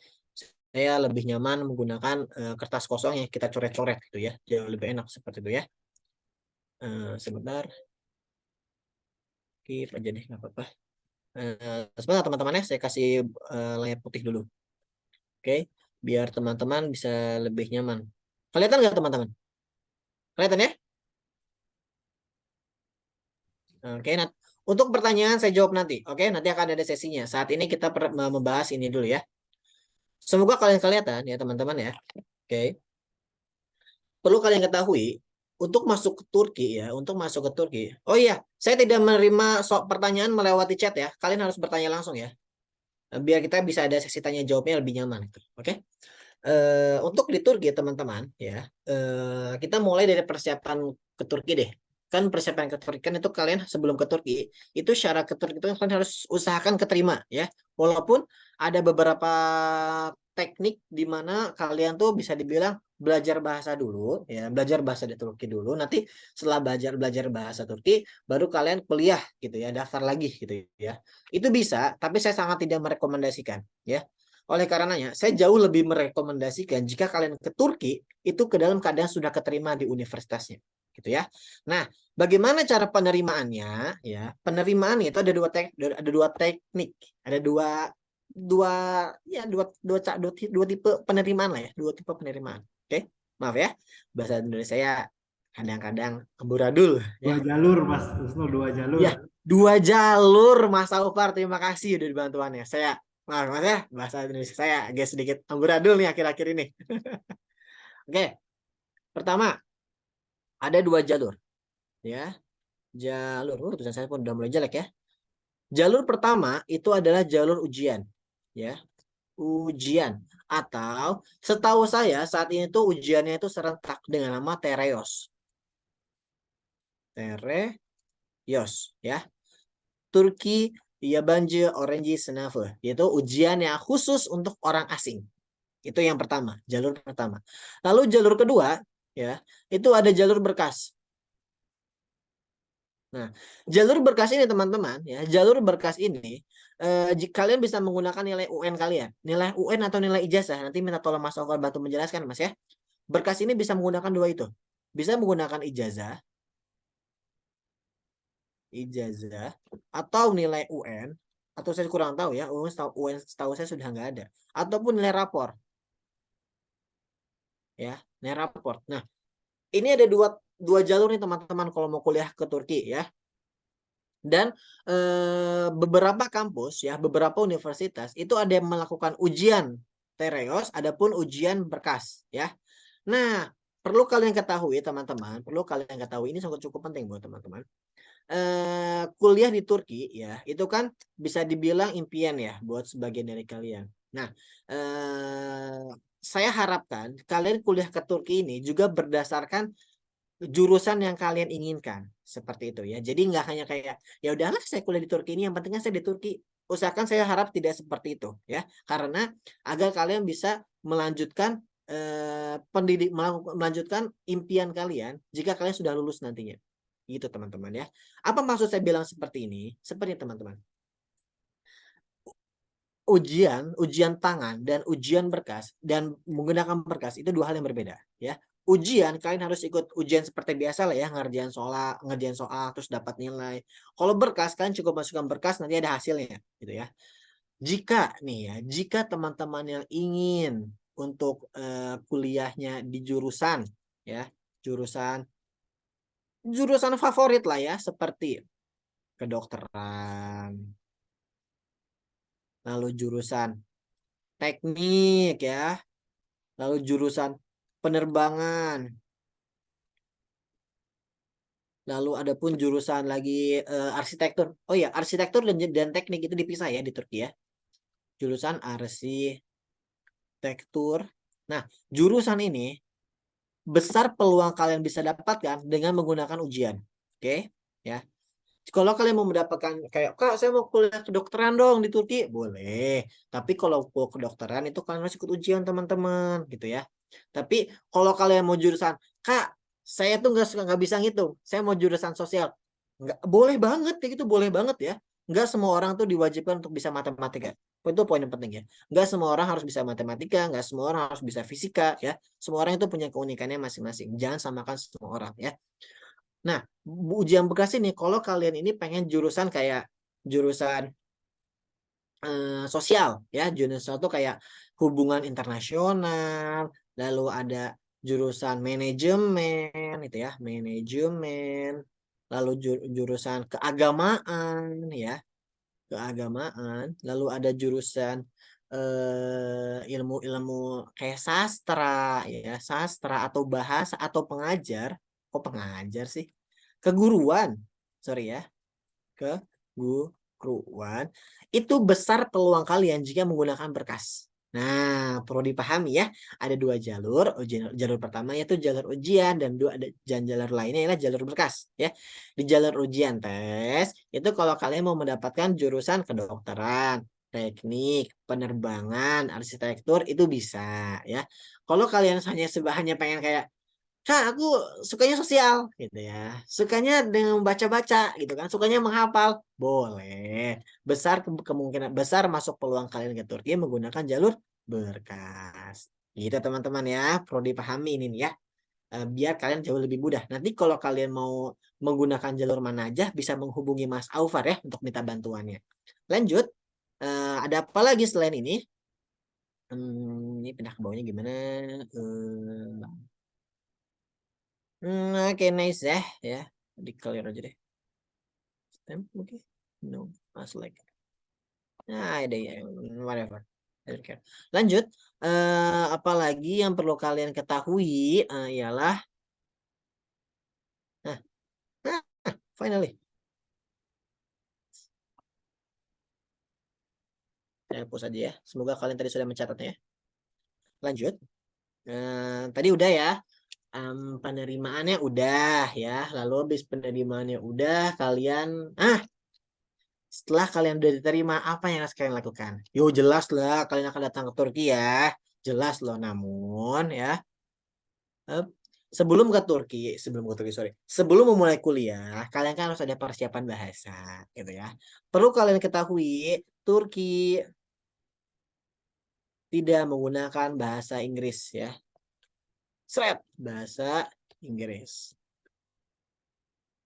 Speaker 2: saya lebih nyaman menggunakan kertas kosong yang kita coret-coret gitu ya. Jauh lebih enak seperti itu ya. Sebentar, skip aja deh, nggak apa-apa. Sebentar teman-teman ya, saya kasih layar putih dulu. Oke, biar teman-teman bisa lebih nyaman. Kelihatan nggak teman-teman? Kelihatan ya? Oke, untuk pertanyaan saya jawab nanti. Oke, nanti akan ada sesinya. Saat ini kita membahas ini dulu ya. Semoga kalian kelihatan ya teman-teman ya. Oke, perlu kalian ketahui untuk masuk ke Turki ya, untuk masuk ke Turki. Oh iya, saya tidak menerima pertanyaan melewati chat ya. Kalian harus bertanya langsung ya. Biar kita bisa ada sesi tanya jawabnya lebih nyaman. Oke. Untuk di Turki teman-teman ya, kita mulai dari persiapan ke Turki deh. Kan persiapan ke Turki kan itu kalian sebelum ke Turki itu syarat ke Turki itu kalian harus usahakan keterima ya. Walaupun ada beberapa teknik di mana kalian tuh bisa dibilang belajar bahasa dulu ya, belajar bahasa di Turki dulu. Nanti setelah belajar belajar bahasa Turki baru kalian kuliah gitu ya, daftar lagi gitu ya. Itu bisa, tapi saya sangat tidak merekomendasikan ya. Oleh karenanya, saya jauh lebih merekomendasikan jika kalian ke Turki itu ke dalam keadaan sudah keterima di universitasnya, gitu ya. Nah, bagaimana cara penerimaannya? Ya, penerimaan itu ada dua teknik, ada dua ya dua tipe penerimaan lah ya, dua tipe penerimaan. Oke, maaf ya, bahasa Indonesia saya kadang-kadang amburadul
Speaker 1: Dua
Speaker 2: ya.
Speaker 1: jalur, Mas Wisnu, dua jalur.
Speaker 2: Ya, dua jalur Mas Aufar. Terima kasih udah dibantuannya. Saya, maaf Mas ya, bahasa Indonesia saya agak sedikit amburadul nih akhir-akhir ini. Oke, pertama ada dua jalur, ya. Jalur, tulisan saya pun udah mulai jelek ya. Jalur pertama itu adalah jalur ujian, ya. Ujian atau setahu saya saat ini tuh ujiannya itu serentak dengan nama Tereos. Tereos, ya. Turki Yabancı Öğrenci Sınavı, yaitu ujian yang khusus untuk orang asing. Itu yang pertama, jalur pertama. Lalu jalur kedua, ya, itu ada jalur berkas. Nah, jalur berkas ini teman-teman, ya, jalur berkas ini, jika kalian bisa menggunakan nilai UN kalian, nilai UN atau nilai ijazah, nanti minta tolong Mas Okar bantu menjelaskan, Mas ya. Berkas ini bisa menggunakan dua itu, bisa menggunakan ijazah atau nilai UN, atau saya kurang tahu ya, UN setahu saya sudah nggak ada, ataupun nilai rapor, ya, nilai rapor. Nah, ini ada dua jalur nih teman-teman kalau mau kuliah ke Turki ya. Dan beberapa kampus ya, beberapa universitas itu ada yang melakukan ujian Tereos, adapun ujian berkas ya. Nah, perlu kalian ketahui teman-teman, perlu kalian ketahui ini sangat cukup penting buat teman-teman. Kuliah di Turki ya, itu kan bisa dibilang impian ya buat sebagian dari kalian. Nah, saya harapkan kalian kuliah ke Turki ini juga berdasarkan jurusan yang kalian inginkan seperti itu ya. Jadi nggak hanya kayak ya udahlah saya kuliah di Turki ini yang pentingnya saya di Turki. Usahakan, saya harap tidak seperti itu ya. Karena agar kalian bisa melanjutkan melanjutkan impian kalian jika kalian sudah lulus nantinya. Gitu teman-teman ya. Apa maksud saya bilang seperti ini? Seperti teman-teman. Ujian tangan dan ujian berkas dan menggunakan berkas itu dua hal yang berbeda ya. Ujian kalian harus ikut ujian seperti biasa lah ya, ngerjain soal terus dapat nilai. Kalau berkas kalian cukup masukkan berkas, nanti ada hasilnya gitu ya. Jika teman-teman yang ingin untuk kuliahnya di jurusan ya, jurusan favorit lah ya, seperti kedokteran, lalu jurusan teknik ya, lalu jurusan penerbangan, lalu ada pun jurusan lagi arsitektur. Oh ya, arsitektur dan teknik itu dipisah ya di Turki ya. Jurusan arsitektur. Nah, jurusan ini besar peluang kalian bisa dapatkan dengan menggunakan ujian. Oke, ya. Kalau kalian mau mendapatkan kayak, Kak, saya mau kuliah kedokteran dong di Turki, boleh. Tapi kalau mau kedokteran itu kalian harus ikut ujian teman-teman, gitu ya. Tapi kalau kalian mau jurusan, Kak, saya tuh nggak bisa ngitung, saya mau jurusan sosial, nggak boleh banget kayak gitu, boleh banget ya. Nggak semua orang tuh diwajibkan untuk bisa matematika. Itu poin yang penting ya. Nggak semua orang harus bisa matematika, nggak semua orang harus bisa fisika ya. Semua orang itu punya keunikannya masing-masing. Jangan samakan semua orang ya. Nah, ujian berkas ini kalau kalian ini pengen jurusan kayak jurusan sosial ya, jurusan sosial tuh kayak hubungan internasional, lalu ada jurusan manajemen itu ya, manajemen, lalu jurusan keagamaan ya, keagamaan, lalu ada jurusan ilmu-ilmu kayak sastra ya, sastra atau bahasa atau pengajar. Kok pengajar sih? Keguruan, sorry ya, keguruan. Itu besar peluang kalian jika menggunakan berkas. Nah, perlu dipahami ya, ada dua jalur. Jalur pertama yaitu jalur ujian, dan jalur lainnya adalah jalur berkas ya. Di jalur ujian tes itu kalau kalian mau mendapatkan jurusan kedokteran, teknik, penerbangan, arsitektur itu bisa ya. Kalau kalian hanya pengen kayak, Kak, aku sukanya sosial gitu ya. Sukanya dengan baca-baca gitu kan. Sukanya menghafal. Boleh. Kemungkinan besar masuk peluang kalian ke Turki menggunakan jalur berkas. Gitu teman-teman ya. Perlu dipahami ini nih ya. Biar kalian jauh lebih mudah. Nanti kalau kalian mau menggunakan jalur mana aja bisa menghubungi Mas Aufar ya untuk minta bantuannya. Lanjut. Ada apa lagi selain ini? Ini pindah ke bawahnya gimana? Oke, nice ya. Di clear aja deh. Stem, oke. No, like. Nah, ada ya, whatever. I don't care. Lanjut. Apalagi yang perlu kalian ketahui ialah, nah, finally. Saya hapus aja ya. Semoga kalian tadi sudah mencatatnya. Lanjut. Tadi udah ya. Penerimaannya udah ya. Lalu habis penerimaannya udah, kalian setelah kalian udah diterima, apa yang harus kalian lakukan? Yo, jelas lah kalian akan datang ke Turki ya. Jelas loh, namun ya, sebelum ke Turki, sorry. Sebelum memulai kuliah, kalian kan harus ada persiapan bahasa, gitu ya. Perlu kalian ketahui, Turki tidak menggunakan bahasa Inggris ya. Bahasa Inggris.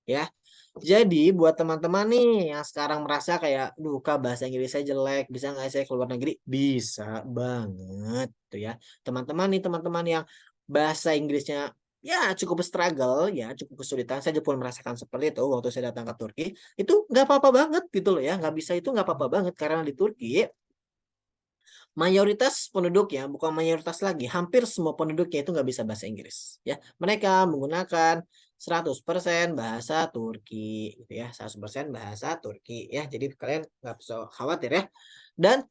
Speaker 2: Ya. Jadi buat teman-teman nih yang sekarang merasa kayak, duh Kak, bahasa Inggris saya jelek, bisa nggak saya keluar negeri? Bisa banget tuh ya. Teman-teman yang bahasa Inggrisnya ya cukup struggle, ya cukup kesulitan. Saya pun merasakan seperti itu waktu saya datang ke Turki. Itu nggak apa-apa banget gitu loh ya, nggak bisa itu nggak apa-apa banget karena di Turki mayoritas penduduknya, bukan mayoritas lagi, hampir semua penduduknya itu nggak bisa bahasa Inggris. Ya, mereka menggunakan 100% bahasa Turki, gitu ya, 100% bahasa Turki. Ya, jadi kalian nggak usah khawatir ya. Dan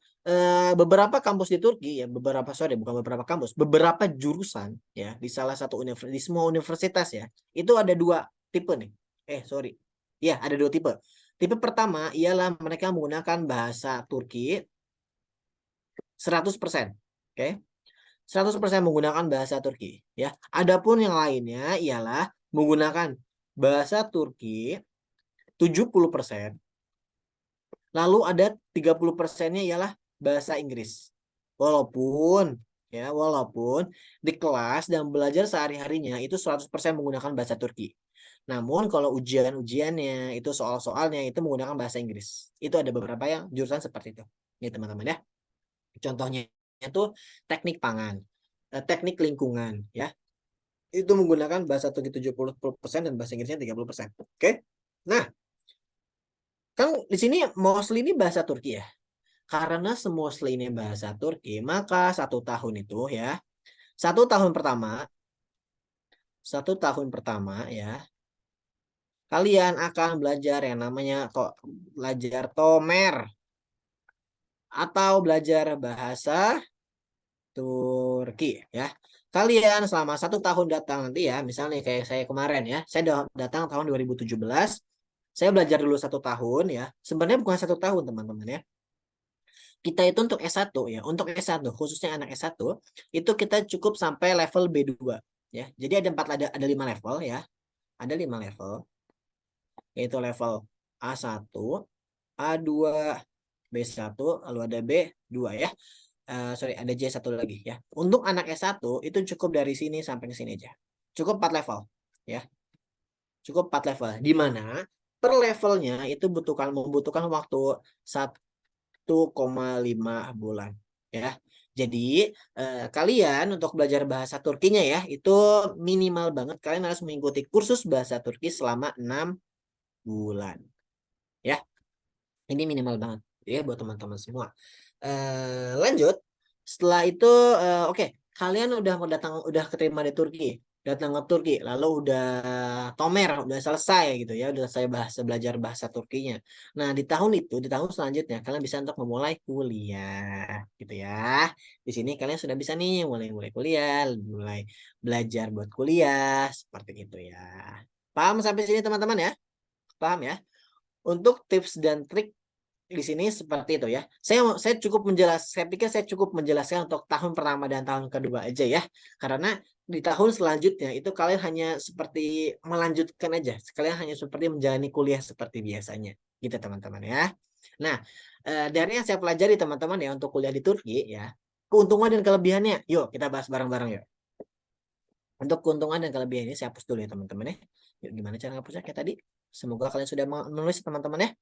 Speaker 2: beberapa kampus di Turki, ya beberapa sorry bukan beberapa kampus, beberapa jurusan ya di salah satu universitas, di semua universitas ya, itu ada dua tipe nih. Sorry, ya ada dua tipe. Tipe pertama ialah mereka menggunakan bahasa Turki 100%. Oke. 100% menggunakan bahasa Turki ya. Adapun yang lainnya ialah menggunakan bahasa Turki 70%. Lalu ada 30%-nya ialah bahasa Inggris. Walaupun di kelas dan belajar sehari-harinya itu 100% menggunakan bahasa Turki. Namun kalau ujian-ujiannya itu soal-soalnya itu menggunakan bahasa Inggris. Itu ada beberapa yang jurusan seperti itu. Ini teman-teman ya. Contohnya itu teknik pangan, teknik lingkungan, ya. Itu menggunakan bahasa Turki 70% dan bahasa Inggrisnya 30%. Oke. Nah, kan di sini mostly ini bahasa Turki ya. Karena mostly ini bahasa Turki, maka 1 tahun itu ya, 1 tahun pertama, 1 tahun pertama ya, kalian akan belajar yang namanya kok belajar Tomer atau belajar bahasa Turki ya. Kalian selama 1 tahun datang nanti ya, misalnya kayak saya kemarin ya, saya datang tahun 2017, saya belajar dulu 1 tahun ya. Sebenarnya bukan 1 tahun teman-teman ya. Kita itu untuk S1 ya, untuk S1 khususnya anak S1 itu kita cukup sampai level B2 ya. Jadi ada 5 level ya. Ada 5 level, yaitu level A1, A2, B1, lalu ada B2 ya. Sorry, ada J1 lagi ya. Untuk anak S1 itu cukup dari sini sampai ke sini aja. Cukup 4 level ya. Cukup 4 level. Di mana per levelnya itu membutuhkan waktu 1,5 bulan ya. Jadi kalian untuk belajar bahasa Turkinya ya itu minimal banget kalian harus mengikuti kursus bahasa Turki selama 6 bulan ya. Ini minimal banget ya buat teman-teman semua. Lanjut. Setelah itu oke, kalian udah keterima di Turki, datang ke Turki, lalu udah tomer, udah selesai gitu ya, udah selesai belajar bahasa Turkinya. Nah, di tahun selanjutnya kalian bisa untuk memulai kuliah gitu ya. Di sini kalian sudah bisa nih mulai kuliah, mulai belajar buat kuliah seperti itu ya. Paham sampai sini teman-teman ya? Paham ya? Untuk tips dan trik di sini seperti itu ya. Saya pikir saya cukup menjelaskan untuk tahun pertama dan tahun kedua aja ya. Karena di tahun selanjutnya itu kalian hanya seperti melanjutkan aja. Kalian hanya seperti menjalani kuliah seperti biasanya. Gitu teman-teman ya. Nah, dari yang saya pelajari teman-teman ya untuk kuliah di Turki ya. Keuntungan dan kelebihannya. Yuk kita bahas bareng-bareng yuk. Untuk keuntungan dan kelebihan ini saya hapus dulu ya teman-teman ya. Yuk, gimana cara ngapusnya kayak tadi? Semoga kalian sudah menulis teman-teman ya.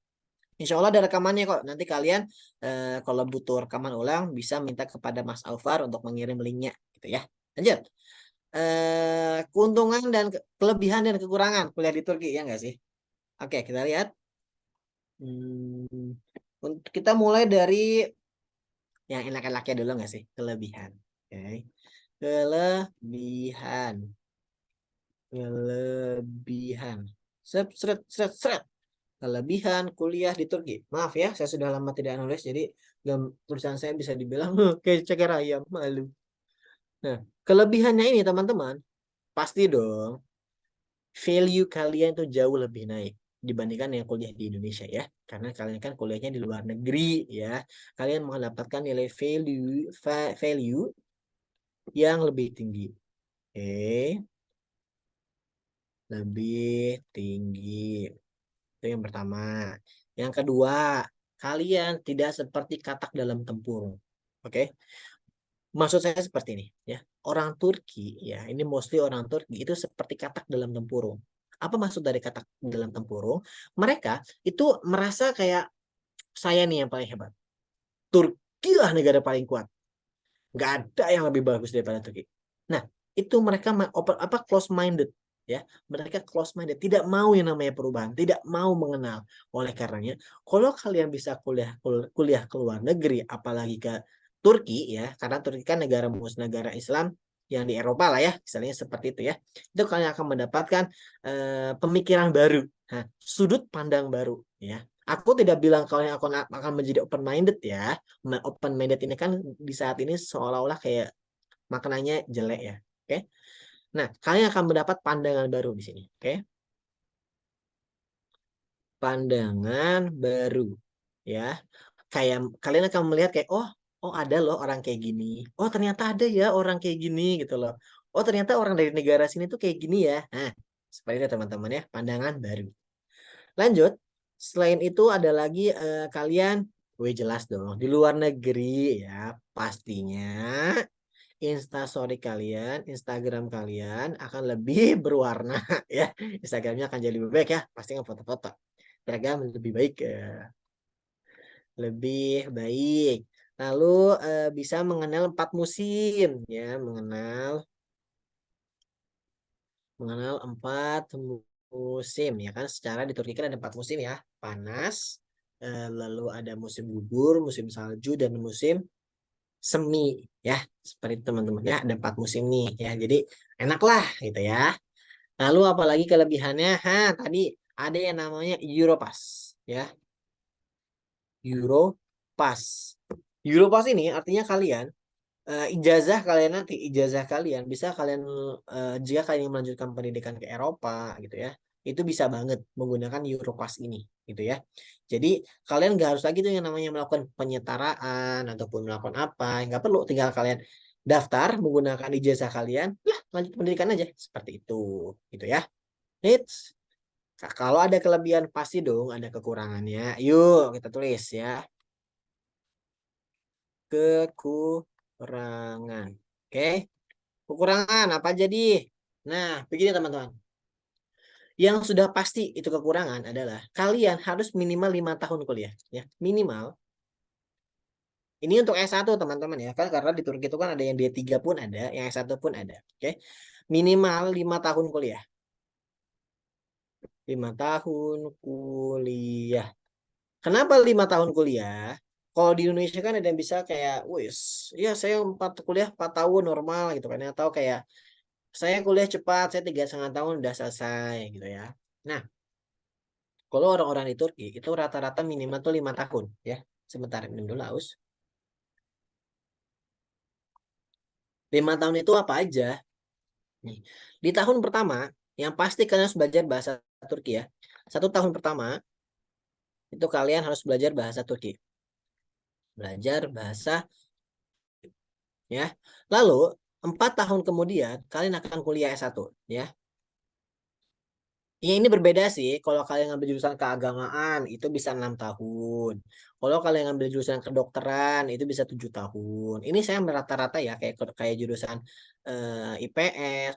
Speaker 2: Insya Allah ada rekamannya kok. Nanti kalian kalau butuh rekaman ulang bisa minta kepada Mas Alvar untuk mengirim linknya gitu ya. Lanjut. Keuntungan dan kelebihan dan kekurangan kuliah di Turki ya nggak sih? Oke, kita lihat. Kita mulai dari yang enak-enaknya dulu nggak sih? Kelebihan. Oke. Kelebihan. Kelebihan. Seret, seret, seret, seret. Kelebihan kuliah di Turki. Maaf ya, saya sudah lama tidak nulis, jadi tulisan saya bisa dibilang kayak ceker ayam, malu. Nah, kelebihannya ini teman-teman, pasti dong, value kalian itu jauh lebih naik dibandingkan yang kuliah di Indonesia ya. Karena kalian kan kuliahnya di luar negeri ya. Kalian mendapatkan nilai value yang lebih tinggi. Oke, lebih tinggi. Itu yang pertama. Yang kedua, kalian tidak seperti katak dalam tempurung. Oke. Maksud saya seperti ini ya. Orang Turki ya, ini mostly orang Turki itu seperti katak dalam tempurung. Apa maksud dari katak dalam tempurung? Mereka itu merasa kayak saya nih yang paling hebat. Turki lah negara paling kuat. Nggak ada yang lebih bagus daripada Turki. Nah, itu mereka close minded ya. Mereka close minded, tidak mau yang namanya perubahan, tidak mau mengenal. Oleh karenanya, kalau kalian bisa kuliah ke luar negeri, apalagi ke Turki ya, karena Turki kan negara Islam yang di Eropa lah ya, misalnya seperti itu ya. Itu kalian akan mendapatkan pemikiran baru, nah, sudut pandang baru ya. Aku tidak bilang kalian akan menjadi open minded ya. Open minded ini kan di saat ini seolah-olah kayak maknanya jelek ya. Oke. Nah, kalian akan mendapat pandangan baru di sini. Oke. Pandangan baru. Ya. Kayak kalian akan melihat kayak, oh ada loh orang kayak gini. Oh ternyata ada ya orang kayak gini gitu loh. Oh ternyata orang dari negara sini tuh kayak gini ya. Nah, seperti itu teman-teman ya, pandangan baru. Lanjut. Selain itu ada lagi kalian, jelas dong, di luar negeri ya, pastinya Instastory kalian, Instagram kalian akan lebih berwarna ya. Instagramnya akan jadi lebih baik ya, pasti foto-foto. Instagram lebih baik lebih baik. Lalu bisa mengenal 4 musim ya, mengenal 4 musim ya kan. Secara di Turki kan ada 4 musim ya, panas, lalu ada musim gugur, musim salju, dan musim semi ya, seperti itu teman-teman ya. Ada 4 musim nih ya, jadi enak lah gitu ya. Lalu apalagi kelebihannya, tadi ada yang namanya Europass ya. Europass Europass ini artinya kalian ijazah kalian bisa kalian jika kalian melanjutkan pendidikan ke Eropa gitu ya, itu bisa banget menggunakan Europass ini gitu ya. Jadi kalian nggak harus lagi tuh yang namanya melakukan penyetaraan ataupun melakukan apa, nggak perlu, tinggal kalian daftar menggunakan ijazah kalian, lah lanjut pendidikan aja seperti itu gitu ya. Needs. Kalau ada kelebihan pasti dong ada kekurangannya. Yuk kita tulis ya, kekurangan. Oke. Kekurangan apa jadi? Nah, begini teman-teman. Yang sudah pasti itu kekurangan adalah kalian harus minimal 5 tahun kuliah, ya. Minimal. Ini untuk S1 teman-teman ya, kan karena di Turki itu kan ada yang D3 pun ada, yang S1 pun ada. Oke. Minimal 5 tahun kuliah. 5 tahun kuliah. Kenapa 5 tahun kuliah? Kalau di Indonesia kan ada yang bisa kayak, wis, ya saya 4 tahun normal gitu kan, atau kayak saya kuliah cepat, saya 3,5 tahun udah selesai gitu ya. Nah, kalau orang-orang di Turki itu rata-rata minimal tuh 5 tahun ya. Sebentar minum dulu aus. 5 tahun itu apa aja? Nih, di tahun pertama yang pasti kalian harus belajar bahasa Turki ya. 1 tahun pertama itu kalian harus belajar bahasa Turki. Belajar bahasa ya. Lalu 4 tahun kemudian kalian akan kuliah S1 ya. Ya ini berbeda sih. Kalau kalian ngambil jurusan keagamaan itu bisa 6 tahun. Kalau kalian ngambil jurusan kedokteran itu bisa 7 tahun. Ini saya rata-rata ya kayak kayak jurusan IPS,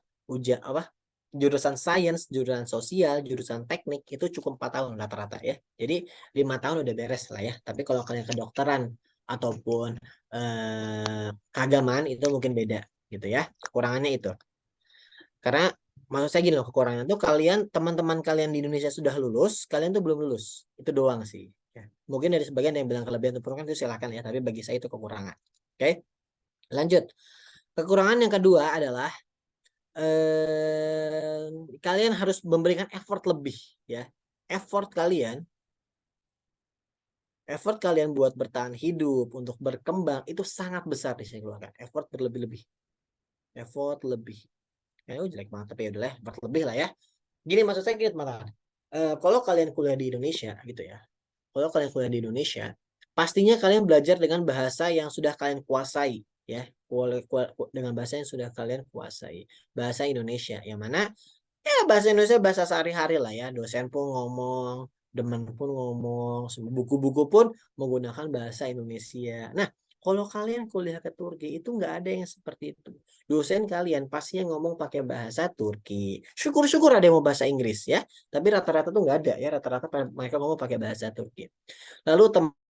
Speaker 2: apa? Jurusan sains, jurusan sosial, jurusan teknik itu cukup 4 tahun rata-rata ya. Jadi 5 tahun udah beres lah ya. Tapi kalau kalian kedokteran ataupun keagamaan itu mungkin beda gitu ya. Kekurangannya itu. Karena maksud saya gini loh, kekurangan tuh kalian, teman-teman kalian di Indonesia sudah lulus, kalian tuh belum lulus. Itu doang sih. Ya. Mungkin dari sebagian yang bilang kelebihan atau kekurangan itu silakan ya, tapi bagi saya itu kekurangan. Oke, lanjut. Kekurangan yang kedua adalah kalian harus memberikan effort lebih ya. Effort kalian buat bertahan hidup, untuk berkembang itu sangat besar di sini keluarkan. Effort berlebih-lebih. Effort lebih. Jelek banget tapi ya udah lah, effort lebih lah ya. Gini maksud saya gini teman-teman. Kalau kalian kuliah di Indonesia gitu ya. Kalau kalian kuliah di Indonesia, pastinya kalian belajar dengan bahasa yang sudah kalian kuasai ya. Dengan bahasa yang sudah kalian kuasai. Bahasa Indonesia yang mana ya bahasa Indonesia bahasa sehari-hari lah ya. Dosen pun ngomong, teman pun ngomong, buku-buku pun menggunakan bahasa Indonesia. Nah, kalau kalian kuliah ke Turki itu nggak ada yang seperti itu. Dosen kalian pastinya ngomong pakai bahasa Turki. Syukur-syukur ada yang mau bahasa Inggris ya. Tapi rata-rata tuh nggak ada ya. Rata-rata mereka ngomong pakai bahasa Turki. Lalu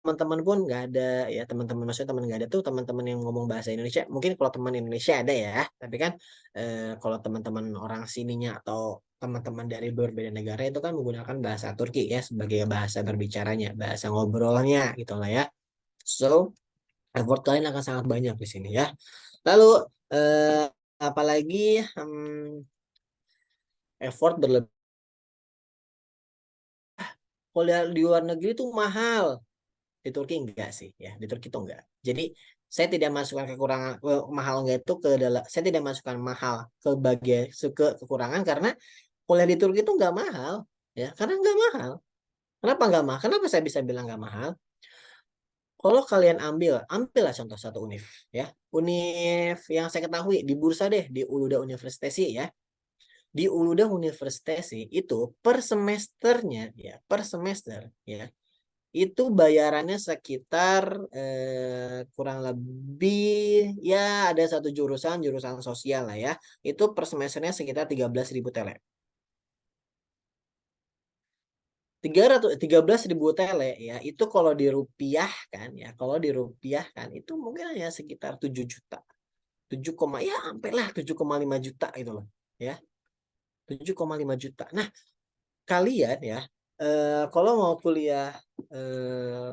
Speaker 2: teman-teman pun nggak ada ya, teman-teman maksudnya teman nggak ada tuh teman-teman yang ngomong bahasa Indonesia. Mungkin kalau teman Indonesia ada ya, tapi kan kalau teman-teman orang sininya atau teman-teman dari berbeda negara itu kan menggunakan bahasa Turki ya sebagai bahasa berbicaranya, bahasa ngobrolnya gitu lah ya. So effort kalian akan sangat banyak di sini ya. Lalu apalagi effort berlebih. Kuliah di luar negeri itu mahal. Di Turki enggak sih ya, di Turki itu enggak. Jadi saya tidak masukkan kekurangan mahal enggak itu ke dalam, saya tidak masukkan mahal ke bagian ke kekurangan karena kuliah di Turki itu enggak mahal ya, karena enggak mahal. Kenapa enggak mahal? Kenapa saya bisa bilang enggak mahal? Kalau kalian ambillah contoh satu univ ya. Univ yang saya ketahui di Bursa deh, di Uluda Universitesi ya. Di Uluda Universitesi itu per semesternya ya, per semester ya itu bayarannya sekitar kurang lebih ya ada satu jurusan jurusan sosial lah ya, itu per semesternya sekitar 13.000 TL. 13.000 TL ya itu kalau dirupiahkan ya, kalau dirupiahkan itu mungkin hanya sekitar 7 juta, 7, ya sampai lah 7,5 juta gitu loh ya, 7,5 juta. Nah kalian ya kalau mau kuliah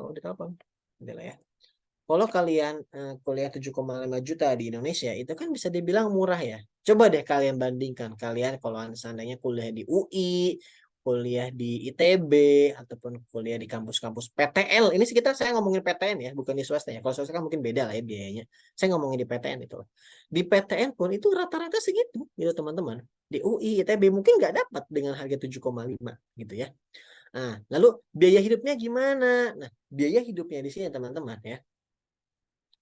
Speaker 2: udah apa udah lah ya. Kalau kalian kuliah 7,5 juta di Indonesia itu kan bisa dibilang murah ya. Coba deh kalian bandingkan, kalian kalau seandainya kuliah di UI, kuliah di ITB ataupun kuliah di kampus-kampus PTL. Ini sekitar saya ngomongin PTN ya, bukan di swasta ya. Kalau swasta kan mungkin beda lah ya biayanya. Saya ngomongin di PTN itu. Di PTN pun itu rata-rata segitu gitu teman-teman. Di UI, ITB mungkin nggak dapat dengan harga 7,5 gitu ya. Nah, lalu biaya hidupnya gimana? Nah, biaya hidupnya di sini teman-teman ya.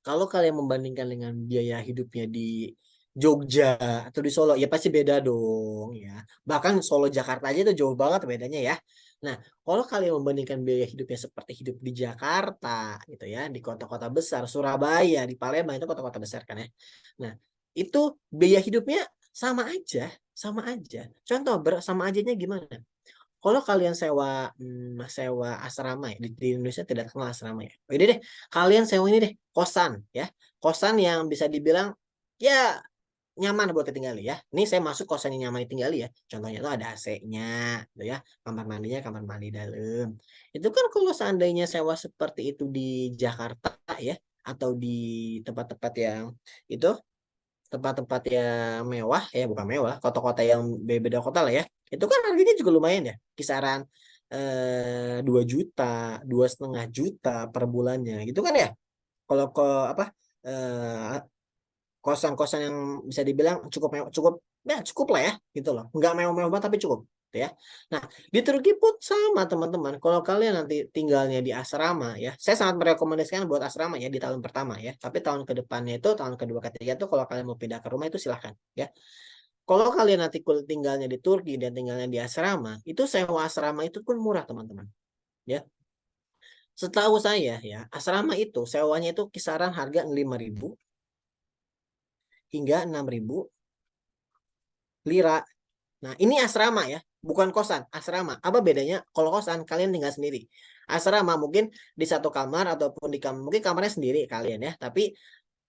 Speaker 2: Kalau kalian membandingkan dengan biaya hidupnya di Jogja atau di Solo, ya pasti beda dong ya. Bahkan Solo Jakarta aja itu jauh banget bedanya ya. Nah, kalau kalian membandingkan biaya hidupnya seperti hidup di Jakarta gitu ya, di kota-kota besar, Surabaya, di Palembang itu kota-kota besar kan ya. Nah, itu biaya hidupnya sama aja, sama aja. Contoh sama ajanya gimana? Kalau kalian sewa asrama ya, di Indonesia tidak terkenal asrama ya. Ini deh, kalian sewa ini deh, kosan ya. Kosan yang bisa dibilang ya nyaman buat ditinggali ya. Ini saya masuk kosan yang nyaman ditinggali ya. Contohnya itu ada AC-nya, gitu ya. Kamar mandinya kamar mandi dalam. Itu kan kalau seandainya sewa seperti itu di Jakarta ya, atau di tempat-tempat yang itu tempat-tempat yang mewah ya, bukan mewah, kota-kota yang beda kota lah ya, itu kan harganya juga lumayan ya, kisaran 2 juta, 2,5 juta per bulannya gitu kan ya. Kalau ke apa eh, kosan-kosan yang bisa dibilang cukup cukup ya cukup lah ya gitu loh, nggak mewah-mewah banget tapi cukup gitu ya. Nah di Turki pun sama teman-teman, kalau kalian nanti tinggalnya di asrama ya, saya sangat merekomendasikan buat asrama ya di tahun pertama ya, tapi tahun ke depannya itu tahun kedua ketiga tuh kalau kalian mau pindah ke rumah itu silahkan ya. Kalau kalian nanti tinggalnya di Turki dan tinggalnya di asrama, itu sewa asrama itu pun murah teman-teman ya. Setahu saya ya asrama itu sewanya itu kisaran harga 5.000 hingga 6.000 lira. Nah, ini asrama ya, bukan kosan, asrama. Apa bedanya? Kalau kosan kalian tinggal sendiri. Asrama mungkin di satu kamar ataupun di kamar, mungkin kamarnya sendiri kalian ya, tapi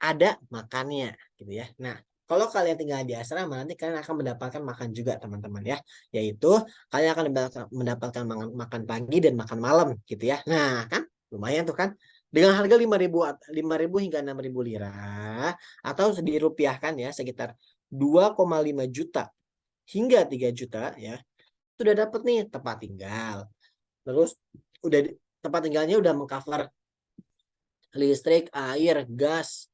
Speaker 2: ada makannya gitu ya. Nah, kalau kalian tinggal di asrama nanti kalian akan mendapatkan makan juga teman-teman ya, yaitu kalian akan mendapatkan makan pagi dan makan malam gitu ya. Nah, kan lumayan tuh kan. Dengan harga 5.000 hingga 6.000 lira atau dirupiahkan ya sekitar 2,5 juta hingga 3 juta ya, sudah dapat nih tempat tinggal. Terus udah tempat tinggalnya udah mengcover listrik, air, gas,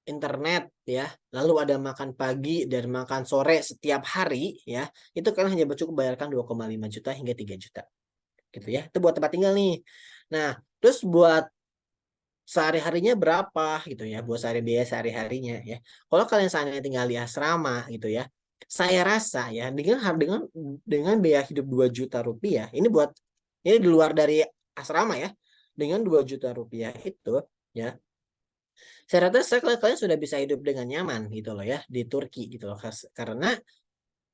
Speaker 2: internet ya. Lalu ada makan pagi dan makan sore setiap hari ya. Itu kan hanya cukup bayarkan 2,5 juta hingga 3 juta. Gitu ya. Itu buat tempat tinggal nih. Nah, terus buat sehari-harinya berapa gitu ya, buat biaya sehari-harinya ya. Kalau kalian seandainya tinggal di asrama gitu ya, saya rasa ya dengan biaya hidup 2 juta rupiah, ini di luar dari asrama ya, dengan 2 juta rupiah itu ya, saya rasa kalian sudah bisa hidup dengan nyaman gitu loh ya di Turki gitu loh, karena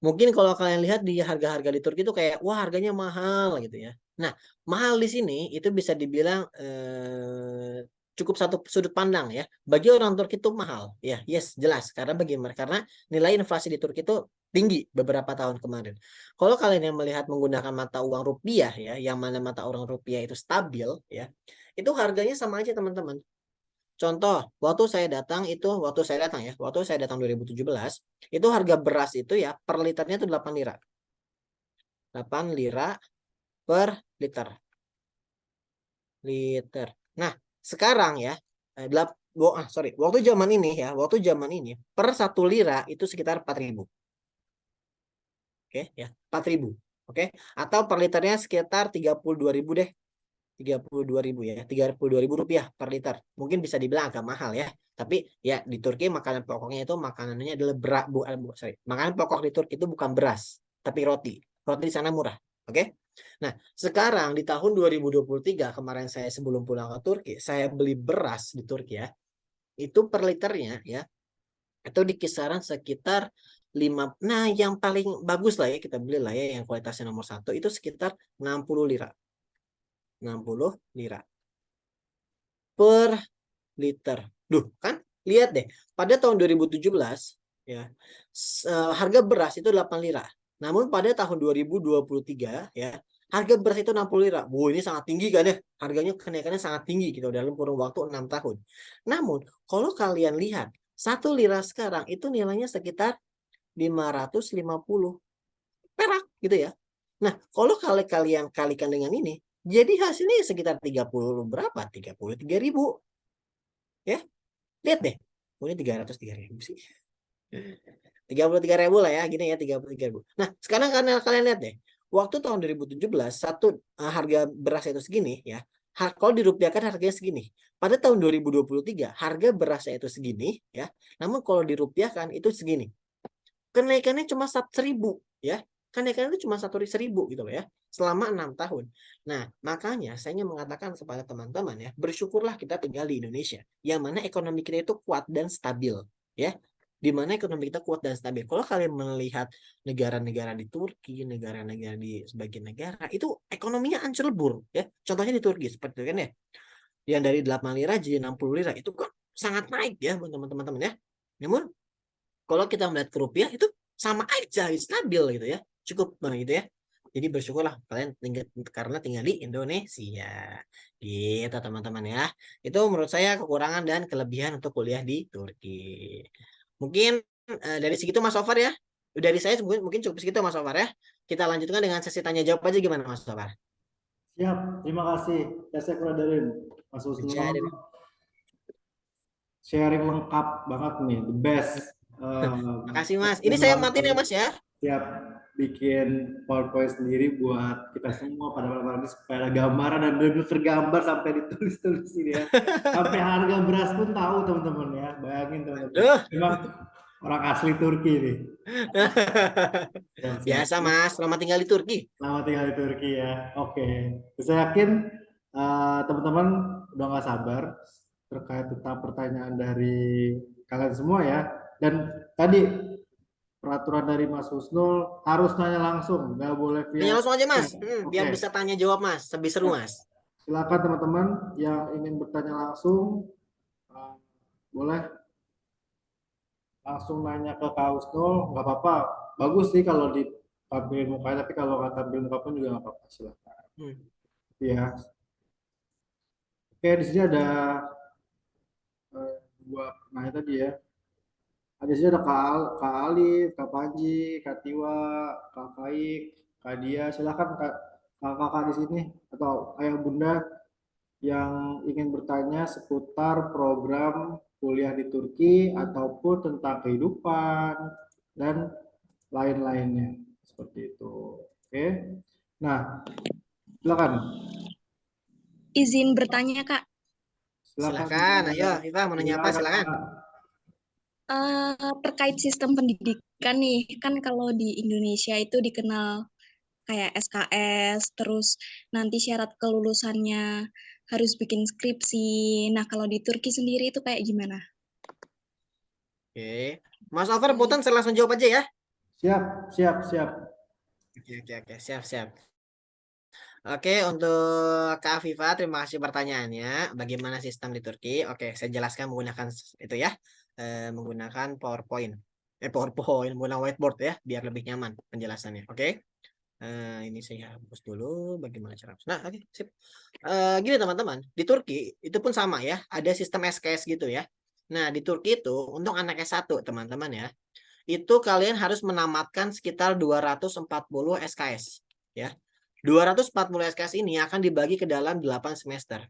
Speaker 2: Mungkin kalau kalian lihat di harga-harga di Turki itu kayak wah harganya mahal gitu ya. Nah, mahal di sini itu bisa dibilang cukup satu sudut pandang ya. Bagi orang Turki itu mahal. Ya, yes, jelas karena bagi mereka karena nilai inflasi di Turki itu tinggi beberapa tahun kemarin. Kalau kalian yang melihat menggunakan mata uang rupiah ya, yang mana mata uang rupiah itu stabil ya, itu harganya sama aja teman-teman. Contoh, waktu saya datang 2017, itu harga beras itu ya per liternya itu 8 lira. 8 lira per liter. Nah, sekarang ya, waktu zaman ini per 1 lira itu sekitar 4.000. Oke, ya, 4.000. Oke, atau per liternya sekitar 32.000 deh. 32.000 ya, 32.000 rupiah per liter. Mungkin bisa dibilang agak mahal ya. Tapi ya di Turki makanan pokoknya itu makanannya adalah makanan pokok di Turki itu bukan beras, tapi roti. Roti di sana murah. Oke. Nah, sekarang di tahun 2023 kemarin saya sebelum pulang ke Turki, saya beli beras di Turki ya. Itu per liternya ya, itu di kisaran sekitar 5. Nah, yang paling bagus lah ya kita beli lah ya yang kualitasnya nomor 1 itu sekitar 60 lira. 60 lira per liter. Duh, kan? Lihat deh, pada tahun 2017 ya, harga beras itu 8 lira. Namun pada tahun 2023 ya, harga beras itu 60 lira. Wow, ini sangat tinggi kan ya? Harganya kenaikannya sangat tinggi gitu dalam kurun waktu 6 tahun. Namun, kalau kalian lihat, 1 lira sekarang itu nilainya sekitar 550 perak gitu ya. Nah, kalau kalian kalikan dengan ini, jadi hasilnya sekitar 30 berapa? 33.000. Ya, lihat deh. Oh, ini 303.000 sih. 33.000 lah ya, gini ya 33.000. Nah, sekarang kalian lihat deh. Waktu tahun 2017 harga beras itu segini ya. Kalau dirupiahkan harganya segini. Pada tahun 2023 harga berasnya itu segini ya. Namun kalau dirupiahkan itu segini. Kenaikannya cuma 1.000 ya. Kenaikannya itu cuma 1.000 gitu loh ya. Selama 6 tahun. Nah, makanya saya ingin mengatakan kepada teman-teman ya, bersyukurlah kita tinggal di Indonesia, yang mana ekonomi kita itu kuat dan stabil ya. Di mana ekonomi kita kuat dan stabil. Kalau kalian melihat negara-negara di Turki, negara-negara di sebagian negara, itu ekonominya hancur lebur ya. Contohnya di Turki seperti itu kan ya. Yang dari 8 lira jadi 60 lira itu kan sangat naik ya teman-teman ya. Namun kalau kita melihat ke rupiah itu sama aja stabil gitu ya, cukup gitu ya. Jadi bersyukurlah kalian karena tinggal di Indonesia gitu teman-teman ya. Itu menurut saya kekurangan dan kelebihan untuk kuliah di Turki. Mungkin dari segitu Mas Ofar ya. Dari saya mungkin cukup segitu Mas Ofar ya. Kita lanjutkan dengan sesi tanya jawab aja gimana Mas Ofar?
Speaker 1: Siap, terima kasih. Ya, saya Darin, Mas Husnul,
Speaker 2: Jadi,
Speaker 1: sharing lengkap banget nih, the best.
Speaker 2: makasih Mas. Ini
Speaker 1: Dan
Speaker 2: saya matiin ya
Speaker 1: langsung
Speaker 2: Mas ya.
Speaker 1: siap bikin PowerPoint sendiri buat kita semua pada malam hari ini supaya ada gambaran dan benar-benar tergambar sampai ditulis-tulis ini ya. Sampai harga beras pun tahu teman-teman ya. Bayangin teman-teman.
Speaker 2: Aduh.
Speaker 1: Memang orang asli Turki nih. Siap-siap.
Speaker 2: Biasa Mas, selamat tinggal di Turki.
Speaker 1: Selamat tinggal di Turki ya. Oke. Saya yakin teman-teman udah nggak sabar terkait tentang pertanyaan dari kalian semua ya. Dan tadi peraturan dari Mas Husnul harus nanya langsung, nggak boleh
Speaker 2: Tanya
Speaker 1: via
Speaker 2: langsung aja Mas,
Speaker 1: chat.
Speaker 2: biar
Speaker 1: Oke.
Speaker 2: bisa tanya jawab Mas, lebih seru
Speaker 1: Ya.
Speaker 2: Mas.
Speaker 1: Silakan teman-teman yang ingin bertanya langsung, eh, boleh langsung nanya ke Kak Husnul, nggak apa-apa. Bagus sih kalau ditampilin mukanya, tapi kalau nggak tampil muka pun juga nggak apa-apa. Silakan.
Speaker 2: Hmm.
Speaker 1: Ya. Oke, di sini ada dua penanya tadi ya. Ada di sini ada Kak Alif, Kak Panji, Kak Tiwa, Kak Faik, Kak Dia. Silakan kakak di sini atau ayah bunda yang ingin bertanya seputar program kuliah di Turki ataupun tentang kehidupan dan lain-lainnya seperti itu. Oke. Nah, silakan.
Speaker 3: Izin bertanya, Kak.
Speaker 1: Silakan.
Speaker 2: Silakan, ayo Viva mau nanya apa
Speaker 1: Silakan,
Speaker 2: silakan.
Speaker 1: Kak.
Speaker 3: Terkait sistem pendidikan nih, kan kalau di Indonesia itu dikenal kayak SKS, terus nanti syarat kelulusannya harus bikin skripsi. Nah, kalau di Turki sendiri itu kayak gimana?
Speaker 2: Oke, Mas Over, Putan saya langsung jawab aja ya.
Speaker 1: Siap, siap, siap.
Speaker 2: Oke, siap. Oke, untuk Kak Afifa, terima kasih pertanyaannya. Bagaimana sistem di Turki? Oke, saya jelaskan menggunakan itu ya, menggunakan PowerPoint. PowerPoint, menggunakan whiteboard ya, biar lebih nyaman penjelasannya. Oke, ini saya hapus dulu. Bagaimana cara? Nah, oke, sip. Gini teman-teman, di Turki itu pun sama ya, ada sistem SKS gitu ya. Nah, di Turki itu untuk anak S1 teman-teman ya, itu kalian harus menamatkan sekitar 240 SKS ya. 240 SKS ini akan dibagi ke dalam 8 semester.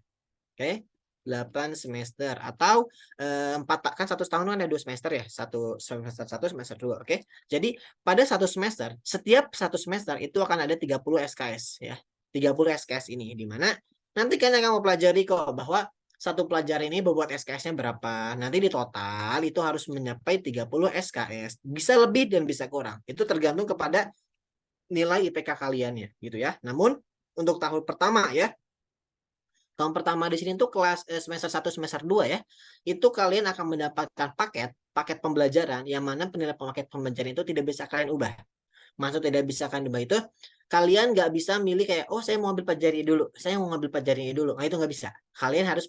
Speaker 2: Oke. 8 semester atau 4 kan satu tahun kan ada 2 semester ya. Semester 1 semester 2, oke. Jadi pada satu semester, setiap satu semester itu akan ada 30 SKS ya. 30 SKS ini di mana nanti kalian akan mempelajari kok bahwa satu pelajaran ini bobot SKS-nya berapa. Nanti di total itu harus mencapai 30 SKS. Bisa lebih dan bisa kurang. Itu tergantung kepada nilai IPK kalian ya, gitu ya. Namun untuk tahun pertama ya, tahun pertama di sini tuh kelas semester 1 semester 2 ya, itu kalian akan mendapatkan paket pembelajaran yang mana penilaian paket pembelajaran itu tidak bisa kalian ubah. Maksud tidak bisa kalian ubah itu kalian nggak bisa milih kayak oh saya mau ambil pelajaran ini dulu, saya mau ngambil pelajaran ini dulu. Nah itu nggak bisa. Kalian harus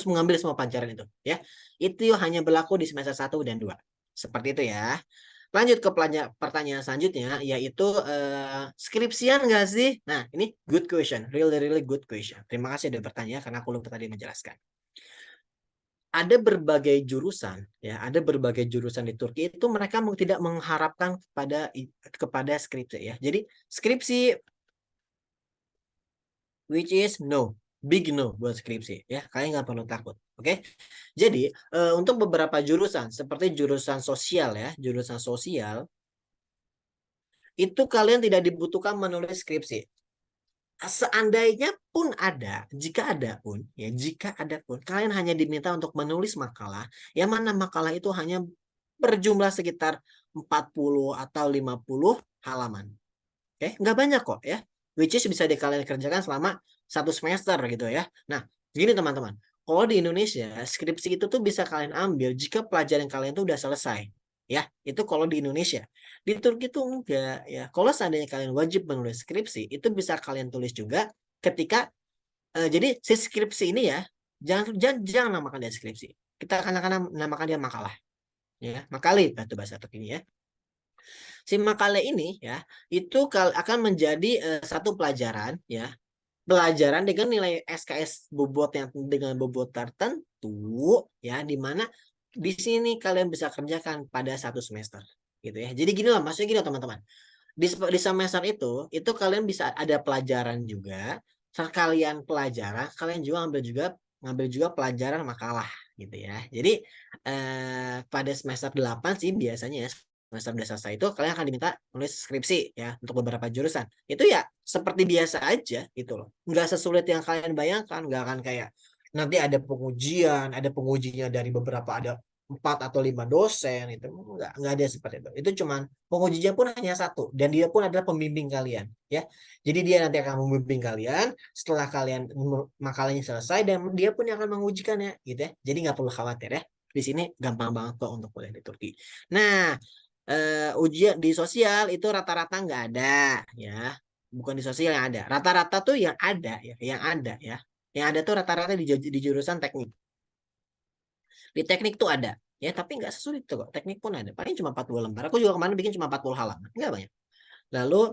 Speaker 2: mengambil semua pelajaran itu ya. Itu hanya berlaku di semester 1 dan 2. Seperti itu ya. Lanjut ke pertanyaan selanjutnya, yaitu skripsian nggak sih? Nah, ini good question, really good question. Terima kasih sudah bertanya karena aku lupa tadi menjelaskan. Ada berbagai jurusan, ya, ada berbagai jurusan di Turki itu mereka tidak mengharapkan kepada skripsi ya. Jadi skripsi which is no, big no buat skripsi ya. Kalian nggak perlu takut, oke? Jadi untuk beberapa jurusan seperti jurusan sosial ya, jurusan sosial itu kalian tidak dibutuhkan menulis skripsi. Seandainya pun ada, jika ada pun, kalian hanya diminta untuk menulis makalah, yang mana makalah itu hanya berjumlah sekitar 40 atau 50 halaman. Oke, nggak banyak kok ya. Which is bisa kalian kerjakan selama 1 semester gitu ya. Nah, gini teman-teman. Kalau di Indonesia, skripsi itu tuh bisa kalian ambil jika pelajaran kalian tuh udah selesai. Ya, itu kalau di Indonesia. Di Turki tuh enggak ya. Kalau seandainya kalian wajib menulis skripsi, itu bisa kalian tulis juga ketika jadi si skripsi ini ya, jangan namakan dia skripsi. Kita akan namakan dia makalah. Ya, makali itu bahasa Turki ya. Si makalah ini ya, itu akan menjadi satu pelajaran ya. Pelajaran dengan nilai SKS dengan bobot tertentu ya, di mana di sini kalian bisa kerjakan pada 1 semester gitu ya. Jadi gini lah, maksudnya gini teman-teman. Di semester itu kalian bisa ada pelajaran juga. Sekalian pelajaran, kalian juga ngambil juga pelajaran makalah gitu ya. Jadi pada semester 8 sih biasanya ya, semester udah selesai itu kalian akan diminta nulis skripsi ya untuk beberapa jurusan. Itu ya seperti biasa aja gitu loh. Nggak sesulit yang kalian bayangkan, nggak akan kayak nanti ada pengujinya dari beberapa ada 4 atau 5 dosen, itu nggak ada seperti itu. Itu cuman pengujinya pun hanya satu dan dia pun adalah pembimbing kalian ya. Jadi dia nanti akan membimbing kalian setelah kalian makalahnya selesai dan dia pun yang akan mengujikannya gitu ya. Jadi nggak perlu khawatir ya. Di sini gampang banget kok untuk kuliah di Turki. Nah, ujian di sosial itu rata-rata nggak ada ya. Bukan di sosial yang ada. Rata-rata tuh yang ada ya, Yang ada tuh rata-rata di jurusan teknik. Di teknik tuh ada ya, tapi nggak sesulit tuh kok. Teknik pun ada. Paling cuma 40 lembar. Aku juga kemarin bikin cuma 40 halaman. Nggak banyak. Lalu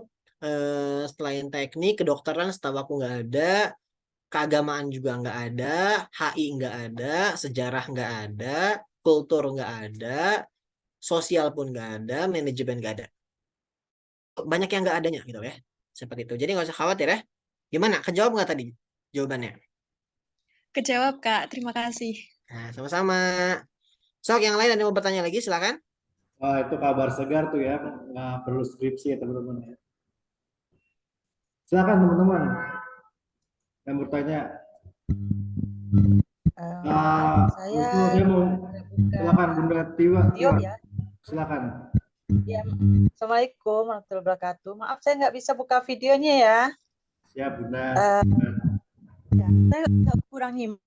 Speaker 2: selain teknik, kedokteran setahu aku nggak ada. Keagamaan juga nggak ada. HI nggak ada. Sejarah nggak ada. Kultur nggak ada. Sosial pun nggak ada. Manajemen nggak ada. Banyak yang nggak adanya gitu ya. Seperti itu. Jadi nggak usah khawatir ya. Gimana? Kejawab nggak tadi jawabannya?
Speaker 3: Kejawab, Kak. Terima kasih.
Speaker 2: Nah, sama-sama. Sok yang lain ada yang mau bertanya lagi, silakan.
Speaker 1: Wah, itu kabar segar tuh ya, nggak perlu skripsi ya teman-teman ya. Silakan teman-teman yang bertanya.
Speaker 4: Saya
Speaker 1: Saya mau silakan Bunda Tiwa.
Speaker 4: video ya.
Speaker 1: Silakan.
Speaker 4: Ya, Assalamualaikum warahmatullahi wabarakatuh. Maaf saya nggak bisa buka videonya ya.
Speaker 1: Siap Bunda.
Speaker 4: Ya, saya kurang nyimak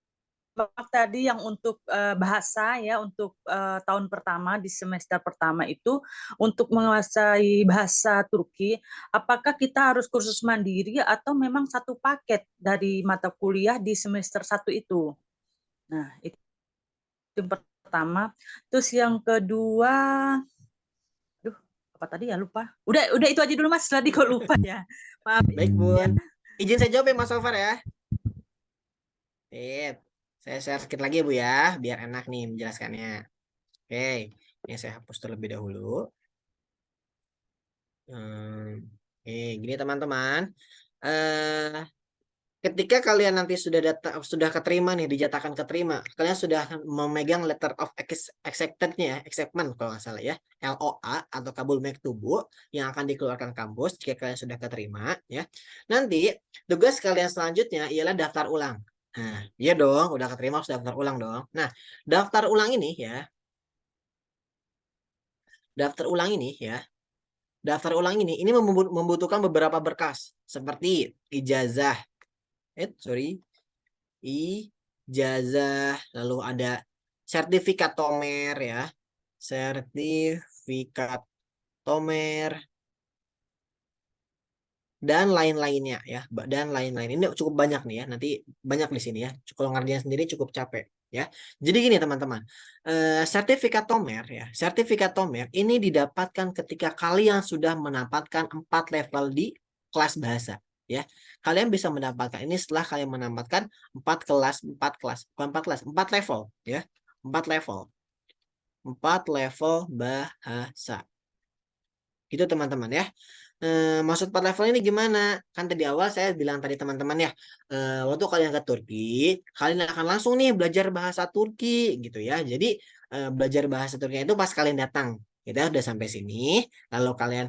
Speaker 4: tadi yang untuk bahasa ya, untuk tahun pertama di semester pertama itu untuk menguasai bahasa Turki, apakah kita harus kursus mandiri atau memang satu paket dari mata kuliah di semester 1 itu? Nah, itu yang pertama. Terus yang kedua, aduh, apa tadi ya, lupa. Udah itu aja dulu Mas, tadi kok lupa ya. Maaf
Speaker 2: Baik,
Speaker 4: ya.
Speaker 2: Bun. Izin saya jawab ya, Mas Alvar ya. Sip. Saya share sedikit lagi ya, Bu ya, biar enak nih menjelaskannya. Oke, ini saya hapus terlebih dahulu. Oke, gini teman-teman. Eh, Ketika kalian nanti sudah keterima nih, dijatakan keterima, kalian sudah memegang letter of acceptance-nya ya, acceptance kalau nggak salah ya, LOA atau kabul mektubu yang akan dikeluarkan kampus jika kalian sudah keterima ya. Nanti tugas kalian selanjutnya ialah daftar ulang. Nah, iya dong, udah keterima harus daftar ulang dong. Nah, daftar ulang ini ya, daftar ulang ini ya, daftar ulang ini membutuhkan beberapa berkas seperti ijazah, ijazah, lalu ada sertifikat tomer ya, sertifikat tomer dan lain-lainnya ya, dan lain-lain. Ini cukup banyak nih ya, nanti banyak di sini ya. Kalau ngerjain sendiri cukup capek ya. Jadi gini teman-teman, sertifikat tomer ya, sertifikat tomer ini didapatkan ketika kalian sudah mendapatkan 4 level di kelas bahasa ya. Kalian bisa mendapatkan ini setelah kalian mendapatkan 4 kelas, 4 level ya, 4 level, 4 level bahasa. Gitu teman-teman ya. Maksud 4 level ini gimana? Kan tadi awal saya bilang tadi teman-teman ya, waktu kalian ke Turki, kalian akan langsung nih belajar bahasa Turki gitu ya. Jadi belajar bahasa Turki itu pas kalian datang. Kita udah sampai sini, lalu kalian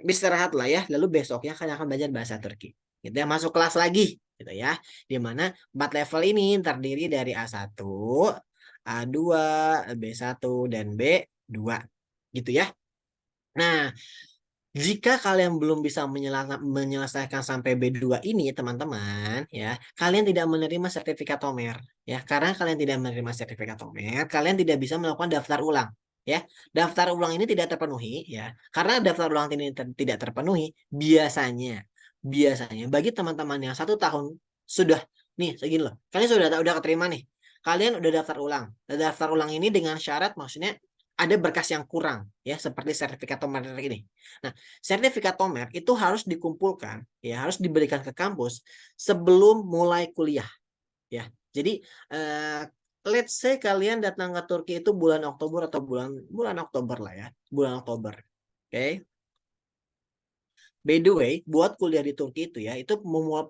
Speaker 2: istirahat lah ya, lalu besoknya kalian akan belajar bahasa Turki. Gitu ya, masuk kelas lagi gitu ya. Di mana 4 level ini terdiri dari A1, A2, B1 dan B2 gitu ya. Nah, jika kalian belum bisa menyelesaikan sampai B2 ini, teman-teman, ya, kalian tidak menerima sertifikat tomer, ya. Karena kalian tidak menerima sertifikat tomer, kalian tidak bisa melakukan daftar ulang, ya. Daftar ulang ini tidak terpenuhi, ya. Karena daftar ulang ini tidak terpenuhi, biasanya bagi teman-teman yang 1 tahun sudah nih segini loh, kalian sudah keterima nih, kalian udah daftar ulang. Daftar ulang ini dengan syarat, maksudnya ada berkas yang kurang, ya, seperti sertifikat tomer ini. Nah, sertifikat tomer itu harus dikumpulkan, ya, harus diberikan ke kampus sebelum mulai kuliah, ya. Jadi, let's say kalian datang ke Turki itu bulan Oktober atau bulan Oktober lah ya, bulan Oktober. Oke. By the way, buat kuliah di Turki itu ya, itu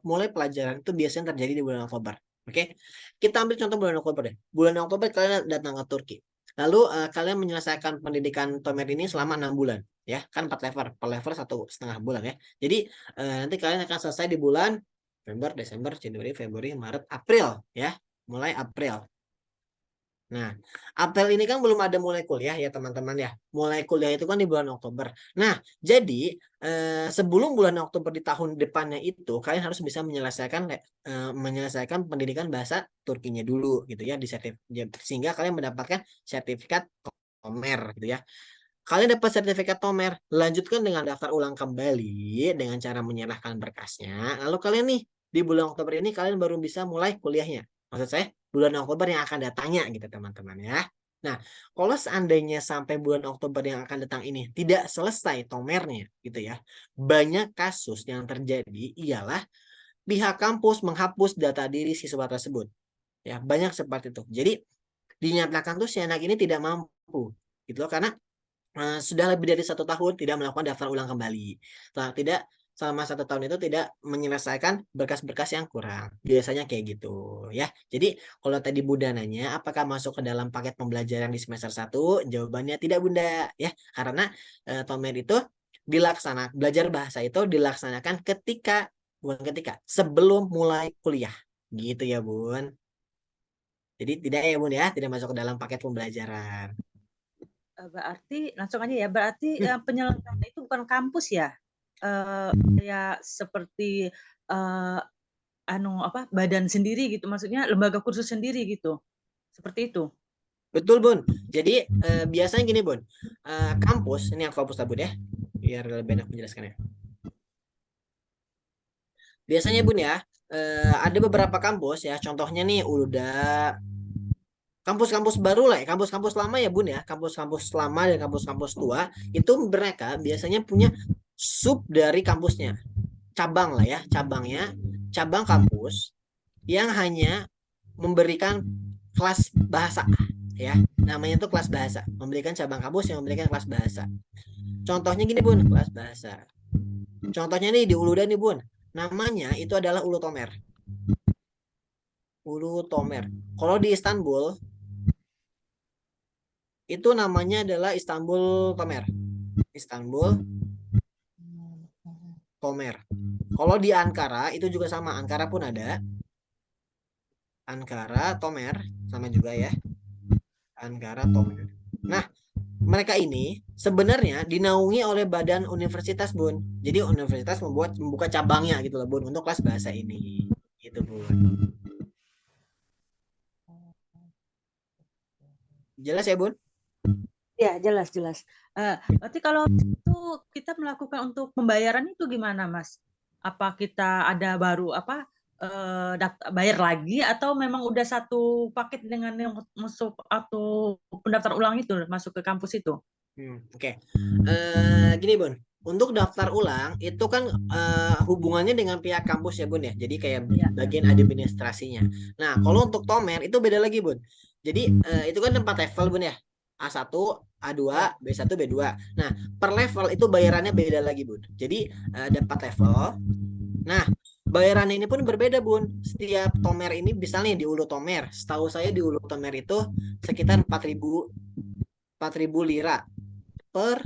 Speaker 2: mulai pelajaran itu biasanya terjadi di bulan Oktober. Oke. Kita ambil contoh bulan Oktober deh. Bulan Oktober kalian datang ke Turki. Lalu kalian menyelesaikan pendidikan tomer ini selama 6 bulan. Ya, kan 4 level. Per level 1,5 bulan ya. Jadi nanti kalian akan selesai di bulan November, Desember, Januari, Februari, Maret, April. Ya, mulai April. Nah, April ini kan belum ada mulai kuliah ya teman-teman ya. Mulai kuliah itu kan di bulan Oktober. Nah, jadi sebelum bulan Oktober di tahun depannya itu kalian harus bisa menyelesaikan pendidikan bahasa Turkinya dulu gitu ya di sehingga kalian mendapatkan sertifikat tomer gitu ya. Kalian dapat sertifikat tomer, lanjutkan dengan daftar ulang kembali dengan cara menyerahkan berkasnya. Lalu kalian nih di bulan Oktober ini kalian baru bisa mulai kuliahnya. Maksud saya bulan Oktober yang akan datangnya gitu teman-teman ya. Nah, kalau seandainya sampai bulan Oktober yang akan datang ini tidak selesai tomernya gitu ya, banyak kasus yang terjadi ialah pihak kampus menghapus data diri siswa tersebut. Ya, banyak seperti itu. Jadi dinyatakan tuh si anak ini tidak mampu gitu loh, karena sudah lebih dari 1 tahun tidak melakukan daftar ulang kembali. Tidak selama 1 tahun itu tidak menyelesaikan berkas-berkas yang kurang. Biasanya kayak gitu ya. Jadi kalau tadi Bunda nanya apakah masuk ke dalam paket pembelajaran di semester 1, jawabannya tidak Bunda ya. Karena tomer itu belajar bahasa itu dilaksanakan sebelum mulai kuliah. Gitu ya Bun. Jadi tidak ya Bun ya, tidak masuk ke dalam paket pembelajaran.
Speaker 4: Berarti langsung aja ya. Berarti penyelenggara itu bukan kampus ya? Kayak seperti badan sendiri gitu, maksudnya lembaga kursus sendiri gitu. Seperti itu.
Speaker 2: Betul, Bun. Jadi biasanya gini, Bun. Kampus, ini aku hapus Bun ya, biar lebih enak menjelaskannya. Biasanya Bun ya, ada beberapa kampus ya, contohnya nih udah kampus-kampus baru lah, kampus-kampus lama ya Bun ya, kampus-kampus lama dan kampus-kampus tua, itu mereka biasanya punya sub dari kampusnya, cabang lah ya, cabang kampus yang hanya memberikan kelas bahasa ya, namanya itu kelas bahasa, memberikan cabang kampus yang memberikan kelas bahasa. Contohnya gini Bun, kelas bahasa. Contohnya nih di Uludan nih Bun, namanya itu adalah Ulu Tomer. Ulu Tomer. Kalau di Istanbul itu namanya adalah Istanbul Tomer. Istanbul Tomer. Kalau di Ankara itu juga sama, Ankara pun ada. Ankara Tomer sama juga ya. Ankara Tomer. Nah, mereka ini sebenarnya dinaungi oleh badan universitas Bun. Jadi universitas membuka cabangnya gitu loh Bun untuk kelas bahasa ini. Gitu Bun. Jelas ya Bun?
Speaker 4: Ya, jelas. Berarti kalau itu kita melakukan untuk pembayaran itu gimana, Mas? Apa kita ada baru bayar lagi atau memang udah satu paket dengan yang masuk atau pendaftar ulang itu masuk ke kampus itu?
Speaker 2: Oke. Gini Bun, untuk daftar ulang itu kan hubungannya dengan pihak kampus ya Bun ya. Jadi kayak bagian administrasinya. Nah, kalau untuk Tomer itu beda lagi Bun. Jadi itu kan 4 level Bun ya. A1, A2, B1, B2. Nah, per level itu bayarannya beda lagi Bun. Jadi ada 4 level. Nah, bayarannya ini pun berbeda Bun. Setiap Tomer ini misalnya di Ulu Tomer, setahu saya di Ulu Tomer itu sekitar 4.000 lira per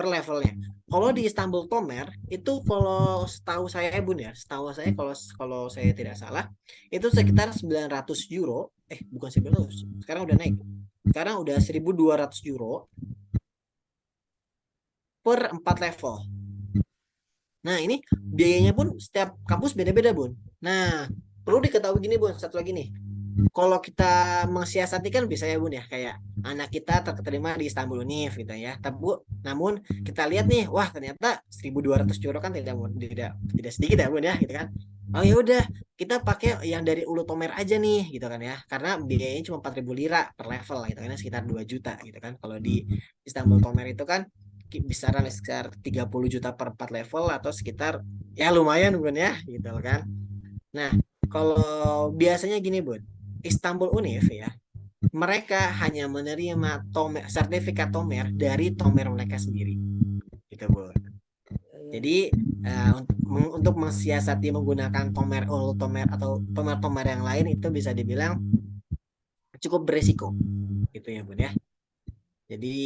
Speaker 2: levelnya. Kalau di Istanbul Tomer itu kalau setahu saya Bun ya, setahu saya kalau saya tidak salah itu sekitar 900 euro. Bukan 900. Sekarang udah naik. Sekarang udah 1.200 euro per 4 level. Nah, ini biayanya pun setiap kampus beda-beda, Bun. Nah, perlu diketahui gini, Bun, satu lagi nih. Kalau kita mensiasati kan bisa ya Bun ya, kayak anak kita terterima di Istanbul Univ gitu ya. Namun kita lihat nih, wah ternyata 1.200 euro kan tidak sedikit ya Bun ya, gitu kan. Oh ya udah, kita pakai yang dari Ulu Tomer aja nih gitu kan ya. Karena biayanya cuma 4.000 lira per level gitu kan, sekitar 2 juta gitu kan. Kalau di Istanbul Tomer itu kan besaran sekitar 30 juta per 4 level atau sekitar ya lumayan Bun ya gitu kan. Nah, kalau biasanya gini Bun, Istanbul Univ ya, mereka hanya menerima sertifikat Tomer dari Tomer mereka sendiri, gitu Bun. Jadi untuk mensiasati menggunakan Tomer atau Tomer yang lain itu bisa dibilang cukup beresiko, gitu ya Bun ya. Jadi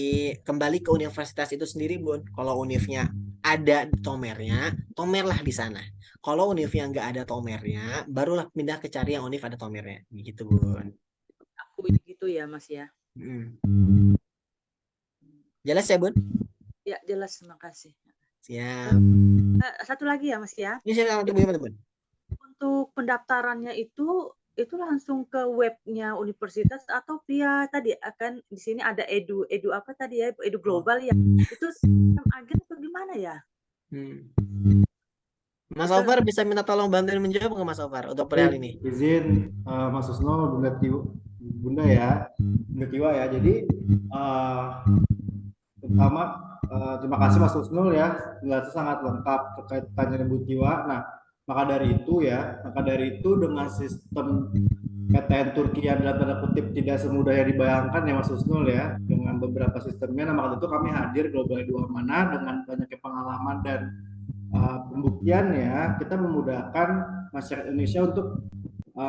Speaker 2: kembali ke universitas itu sendiri Bun. Kalau univnya ada Tomernya, Tomerlah di sana. Kalau univnya nggak ada Tomernya, barulah pindah ke cari yang univ ada Tomernya. Gitu Bun.
Speaker 4: Aku gitu ya Mas ya.
Speaker 2: Jelas ya Bun?
Speaker 4: Ya jelas, terima kasih.
Speaker 2: Siap.
Speaker 4: Satu lagi ya Mas ya.
Speaker 2: Ini saya gimana Bun?
Speaker 4: Untuk pendaftarannya itu langsung ke webnya universitas atau via tadi akan di sini ada edu apa tadi ya, edu global ya, itu sistem agen atau gimana ya?
Speaker 2: Mas Ofar bisa minta tolong bantuin menjawab nggak Mas Ofar untuk perihal ini?
Speaker 1: Izin Mas Usno, Bunda ya, Bunda Tiwa ya. Jadi pertama terima kasih Mas Usnul ya, penjelasan sangat lengkap terkait pertanyaan Bunda Tiwa. Nah, maka dari itu dengan sistem PTN Turki yang dalam tanda kutip tidak semudah yang dibayangkan ya Mas Usnul ya, dengan beberapa sistemnya. Nah, maka itu kami hadir Global 2 Mana dengan banyaknya pengalaman dan pembuktiannya, kita memudahkan masyarakat Indonesia untuk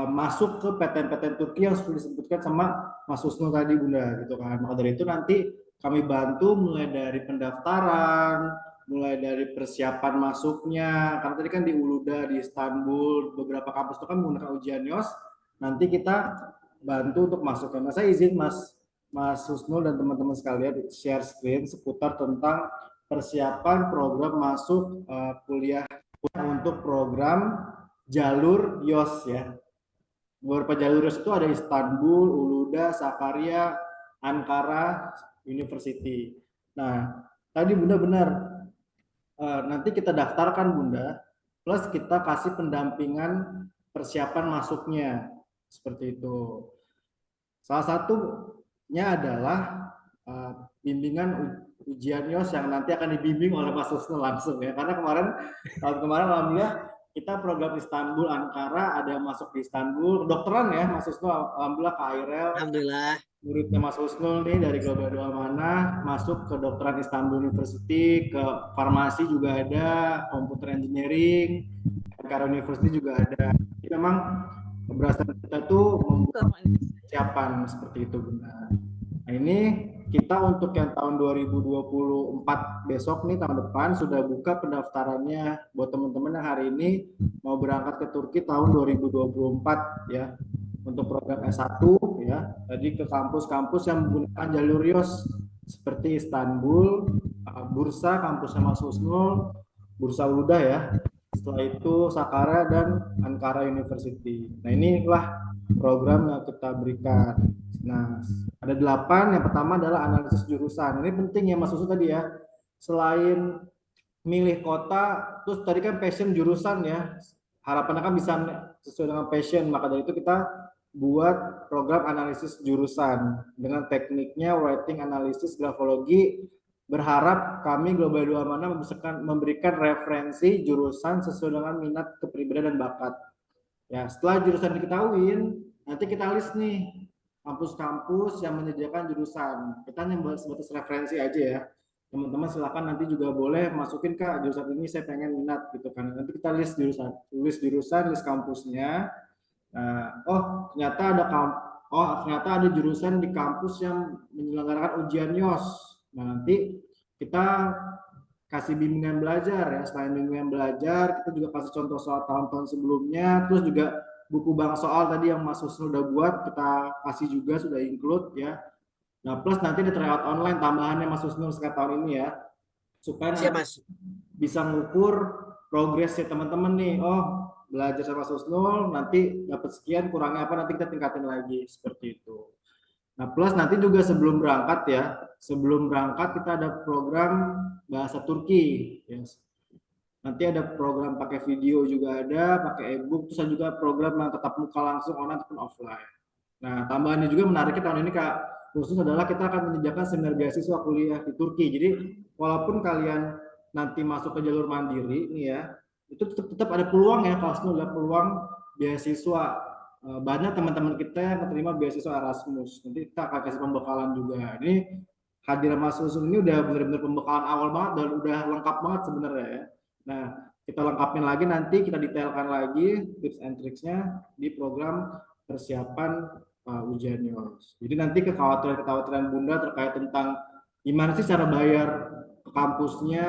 Speaker 1: masuk ke PTN-PTN Turki yang sudah disebutkan sama Mas Usnul tadi Bunda gitu kan. Maka dari itu nanti kami bantu mulai dari pendaftaran, mulai dari persiapan masuknya, karena tadi kan di Uluda, di Istanbul, beberapa kampus itu kan menggunakan ujian NIOS, nanti kita bantu untuk masukkan. Nah, saya izin Mas Husnul dan teman-teman sekalian share screen seputar tentang persiapan program masuk kuliah untuk program jalur YOS ya. Beberapa jalur YOS itu ada Istanbul, Uluda, Sakarya, Ankara University. Nah, tadi Bunda benar. Nanti kita daftarkan Bunda, plus kita kasih pendampingan persiapan masuknya. Seperti itu. Salah satunya adalah bimbingan ujian YOS yang nanti akan dibimbing oleh Mas Husnul langsung ya. Karena tahun kemarin alhamdulillah kita program Istanbul, Ankara, ada yang masuk di Istanbul, kedokteran ya Mas Husnul, alhamdulillah ke AIREL.
Speaker 2: Alhamdulillah.
Speaker 1: Muridnya Mas Husnul nih dari Global 2 Amanah masuk ke kedokteran Istanbul University, ke farmasi juga ada, computer engineering, Ankara University juga ada. Jadi memang keberhasilan kita tuh membuat persiapan seperti itu Bunda. Nah ini kita untuk yang tahun 2024 besok nih tahun depan sudah buka pendaftarannya buat teman-teman yang hari ini mau berangkat ke Turki tahun 2024 ya untuk program S1 ya. Tadi ke kampus-kampus yang menggunakan jalur YOS seperti Istanbul, Bursa kampusnya Mas Husnul, Bursa Uluda ya. Setelah itu Sakarya dan Ankara University. Nah inilah program yang kita berikan. Nah ada 8. Yang pertama adalah analisis jurusan. Ini penting ya Mas Husnul tadi ya. Selain milih kota, terus tadi kan passion jurusan ya. Harapannya kan bisa sesuai dengan passion. Maka dari itu kita buat program analisis jurusan dengan tekniknya writing analisis grafologi. Berharap kami Global 2 Amanah memberikan referensi jurusan sesuai dengan minat, kepribadian, dan bakat. Ya, setelah jurusan diketahui, nanti kita list nih kampus-kampus yang menyediakan jurusan. Kita hanya sebatas referensi aja ya. Teman-teman silakan nanti juga boleh masukin Kak jurusan ini saya pengen minat gitu kan. Nanti kita list jurusan, list kampusnya. Nah, ternyata ada jurusan di kampus yang menyelenggarakan ujian YOS. Nah, nanti kita kasih bimbingan belajar ya. Selain bimbingan belajar, kita juga kasih contoh soal tahun-tahun sebelumnya, terus juga buku bank soal tadi yang Mas Husnul udah buat, kita kasih juga sudah include ya. Nah, plus nanti ada tryout online tambahannya Mas Husnul sekitar tahun ini ya. Supaya nanti bisa mengukur progres ya teman-teman nih. Oh, belajar sama Mas Husnul, nanti dapat sekian, kurangnya apa nanti kita tingkatin lagi seperti itu. Nah, plus nanti juga sebelum berangkat kita ada program bahasa Turki. Yes. Nanti ada program pakai video juga ada, pakai e-book, terus juga program yang tetap muka langsung online ataupun offline. Nah, tambahannya juga menariknya tahun ini Kak, khusus adalah kita akan menyediakan seminar beasiswa kuliah di Turki. Jadi, walaupun kalian nanti masuk ke jalur mandiri nih ya, itu tetap ada peluang ya, kalau ada peluang beasiswa. Banyak teman-teman kita yang keterima beasiswa Erasmus. Nanti kita akan kasih pembekalan juga. Ini hadiran Mas Husnul ini udah benar-benar pembekalan awal banget dan udah lengkap banget sebenarnya ya. Nah, kita lengkapin lagi nanti, kita detailkan lagi tips and tricksnya di program persiapan ujian YOS. Jadi nanti kekhawatiran Bunda terkait tentang gimana sih cara bayar ke kampusnya,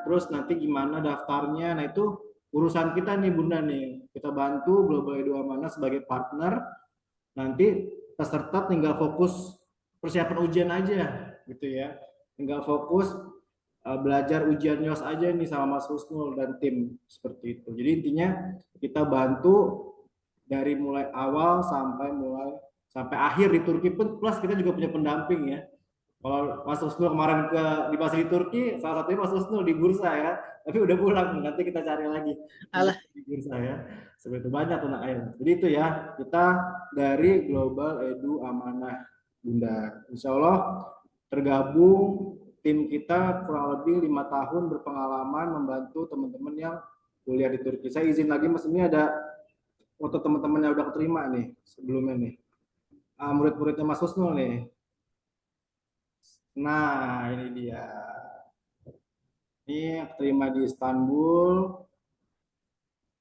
Speaker 1: terus nanti gimana daftarnya, nah itu urusan kita nih Bunda nih. Kita bantu Global 2 Amanah sebagai partner. Nanti peserta tinggal fokus persiapan ujian aja gitu ya. Tinggal fokus belajar ujian YOS aja nih sama Mas Husnul dan tim seperti itu. Jadi intinya kita bantu dari mulai awal sampai akhir di Turki pun, plus kita juga punya pendamping ya. Kalau Mas Husnul kemarin di Turki, salah satunya Mas Husnul di Bursa ya, tapi udah pulang, nanti kita cari lagi di Bursa ya. Seperti itu banyak anak air. Jadi itu ya, kita dari Global Edu Amanah Bunda. Insya Allah tergabung tim kita kurang lebih 5 tahun berpengalaman membantu teman-teman yang kuliah di Turki. Saya izin lagi Mas, ini ada foto teman-teman yang udah keterima nih sebelumnya nih. Murid-muridnya Mas Husnul nih. Nah, ini dia. Ini terima di Istanbul,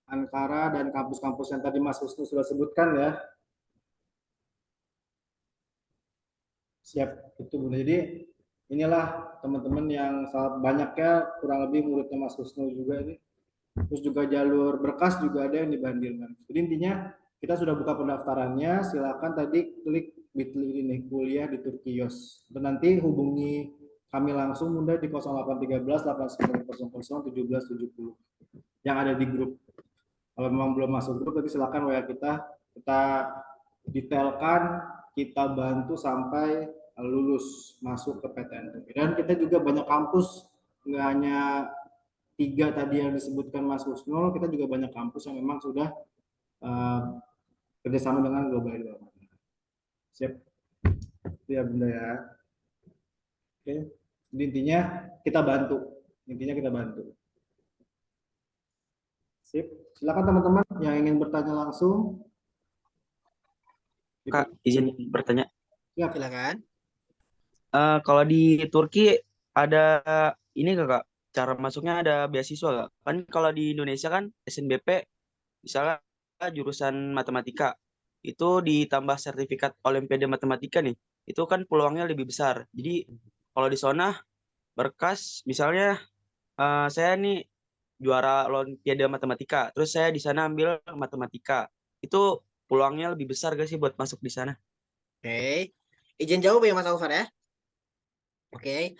Speaker 1: Ankara, dan kampus-kampus yang tadi Mas Husnul sudah sebutkan ya. Siap, itu Bunda. Jadi inilah teman-teman yang sangat banyaknya, kurang lebih muridnya Mas Husnul juga ini. Terus juga jalur berkas juga ada yang dibandirkan. Jadi intinya kita sudah buka pendaftarannya, silakan tadi klik bit.ly ini kuliah di Turki YOS. Dan nanti hubungi kami langsung Bunda di 0813 8900 1770. yang ada di grup. Kalau memang belum masuk grup, nanti silakan WA kita detailkan, kita bantu sampai lulus masuk ke PTN Turki. Dan kita juga banyak kampus, nggak hanya 3 tadi yang disebutkan Mas Husnul, kita juga banyak kampus yang memang sudah kerjasama dengan Global 2 Mana. Siap, itu ya Bunda ya. Oke, jadi intinya kita bantu. Sip, silakan teman-teman yang ingin bertanya langsung.
Speaker 5: Kak, izin bertanya.
Speaker 1: Siap.
Speaker 2: Silakan.
Speaker 5: Kalau di Turki ada ini nggak Kak? Cara masuknya ada beasiswa nggak? Kan kalau di Indonesia kan SNBP misalnya jurusan matematika itu ditambah sertifikat Olimpiade Matematika nih, itu kan peluangnya lebih besar. Jadi kalau di sana berkas misalnya saya nih juara Olimpiade Matematika, terus saya di sana ambil matematika, itu peluangnya lebih besar gak sih buat masuk di sana?
Speaker 2: Oke. Izin jawab ya Mas Alvar ya. Oke.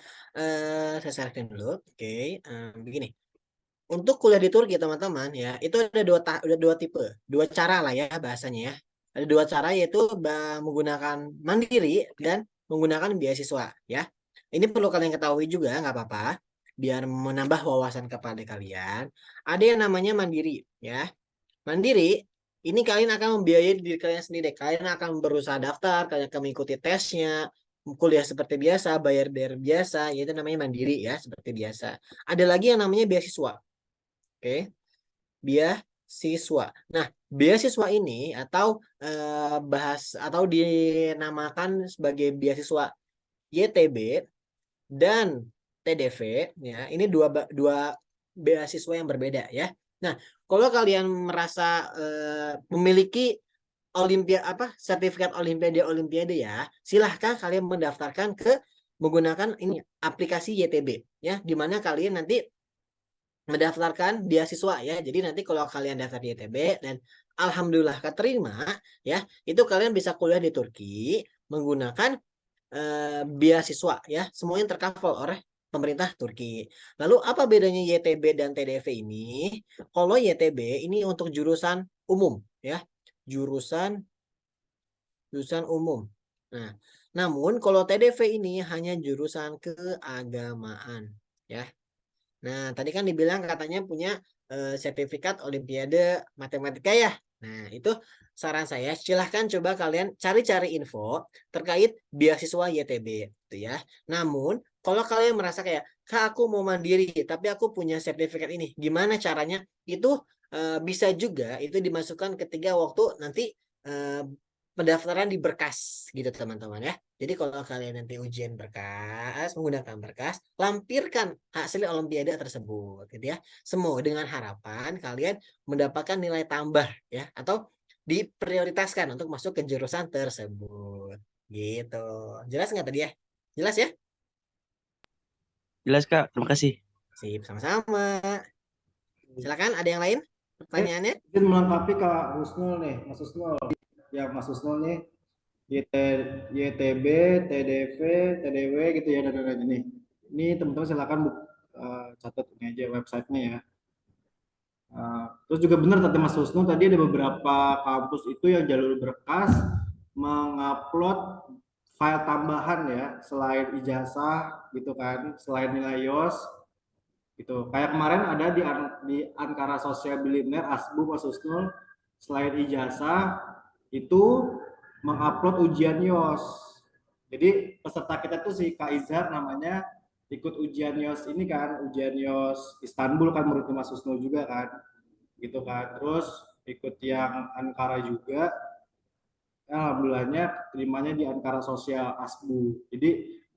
Speaker 2: Saya sarankan dulu. Oke. Begini. Untuk kuliah di Turki teman-teman ya, itu ada dua tipe, dua cara lah ya bahasanya ya. Ada dua cara yaitu menggunakan mandiri dan menggunakan beasiswa ya. Ini perlu kalian ketahui juga, nggak apa-apa, biar menambah wawasan kepada kalian. Ada yang namanya mandiri ya. Mandiri ini kalian akan membiayai diri kalian sendiri. Kalian akan berusaha daftar, kalian akan mengikuti tesnya, kuliah seperti biasa, bayar biasa, yaitu namanya mandiri ya, seperti biasa. Ada lagi yang namanya beasiswa. Oke, beasiswa. Nah, beasiswa ini atau atau dinamakan sebagai beasiswa YTB dan TDV ya. Ini dua beasiswa yang berbeda ya. Nah, kalau kalian merasa memiliki sertifikat Olimpiade ya, silahkan kalian mendaftarkan menggunakan ini aplikasi YTB ya, di mana kalian nanti mendaftarkan beasiswa ya. Jadi nanti kalau kalian daftar di YTB dan alhamdulillah keterima ya, itu kalian bisa kuliah di Turki menggunakan beasiswa ya. Semuanya tercover oleh pemerintah Turki. Lalu apa bedanya YTB dan TDV ini? Kalau YTB ini untuk jurusan umum ya. Jurusan umum. Nah, namun kalau TDV ini hanya jurusan keagamaan ya. Nah, tadi kan dibilang katanya punya sertifikat Olimpiade Matematika ya. Nah, itu saran saya, silahkan coba kalian cari-cari info terkait beasiswa YTB gitu ya. Namun, kalau kalian merasa kayak, Kak aku mau mandiri, tapi aku punya sertifikat ini, gimana caranya? Itu bisa juga itu dimasukkan ketika waktu nanti pendaftaran di berkas gitu teman-teman ya. Jadi kalau kalian nanti ujian berkas, menggunakan berkas, lampirkan hasil Olimpiade tersebut gitu ya. Semua dengan harapan kalian mendapatkan nilai tambah ya, atau diprioritaskan untuk masuk ke jurusan tersebut. Gitu. Jelas nggak tadi ya? Jelas ya?
Speaker 5: Jelas Kak, terima kasih.
Speaker 2: Sip, sama-sama. Silakan, ada yang lain pertanyaannya?
Speaker 1: Mungkin melengkapi Kak Husnul nih, Mas Husnul. Ya Mas Husnul nih, YTB, TDV, TDW gitu ya, dan lain-lain ini. Ini teman-teman silakan catat ini aja websitenya ya. Terus juga benar tadi Mas Husnul, tadi ada beberapa kampus itu yang jalur berkas mengupload file tambahan ya, selain ijazah gitu kan, selain nilai YOS gitu. Kayak kemarin ada di Ankara Social Billionaire Asbu Mas Husnul, selain ijazah itu mengupload ujian YOS. Jadi peserta kita tuh si Kak Izhar namanya, ikut ujian YOS ini kan, ujian YOS Istanbul kan, murid Mas Husnul juga kan, gitu kan. Terus ikut yang Ankara juga, alhamdulillahnya terimanya di Ankara Sosial Asbu. Jadi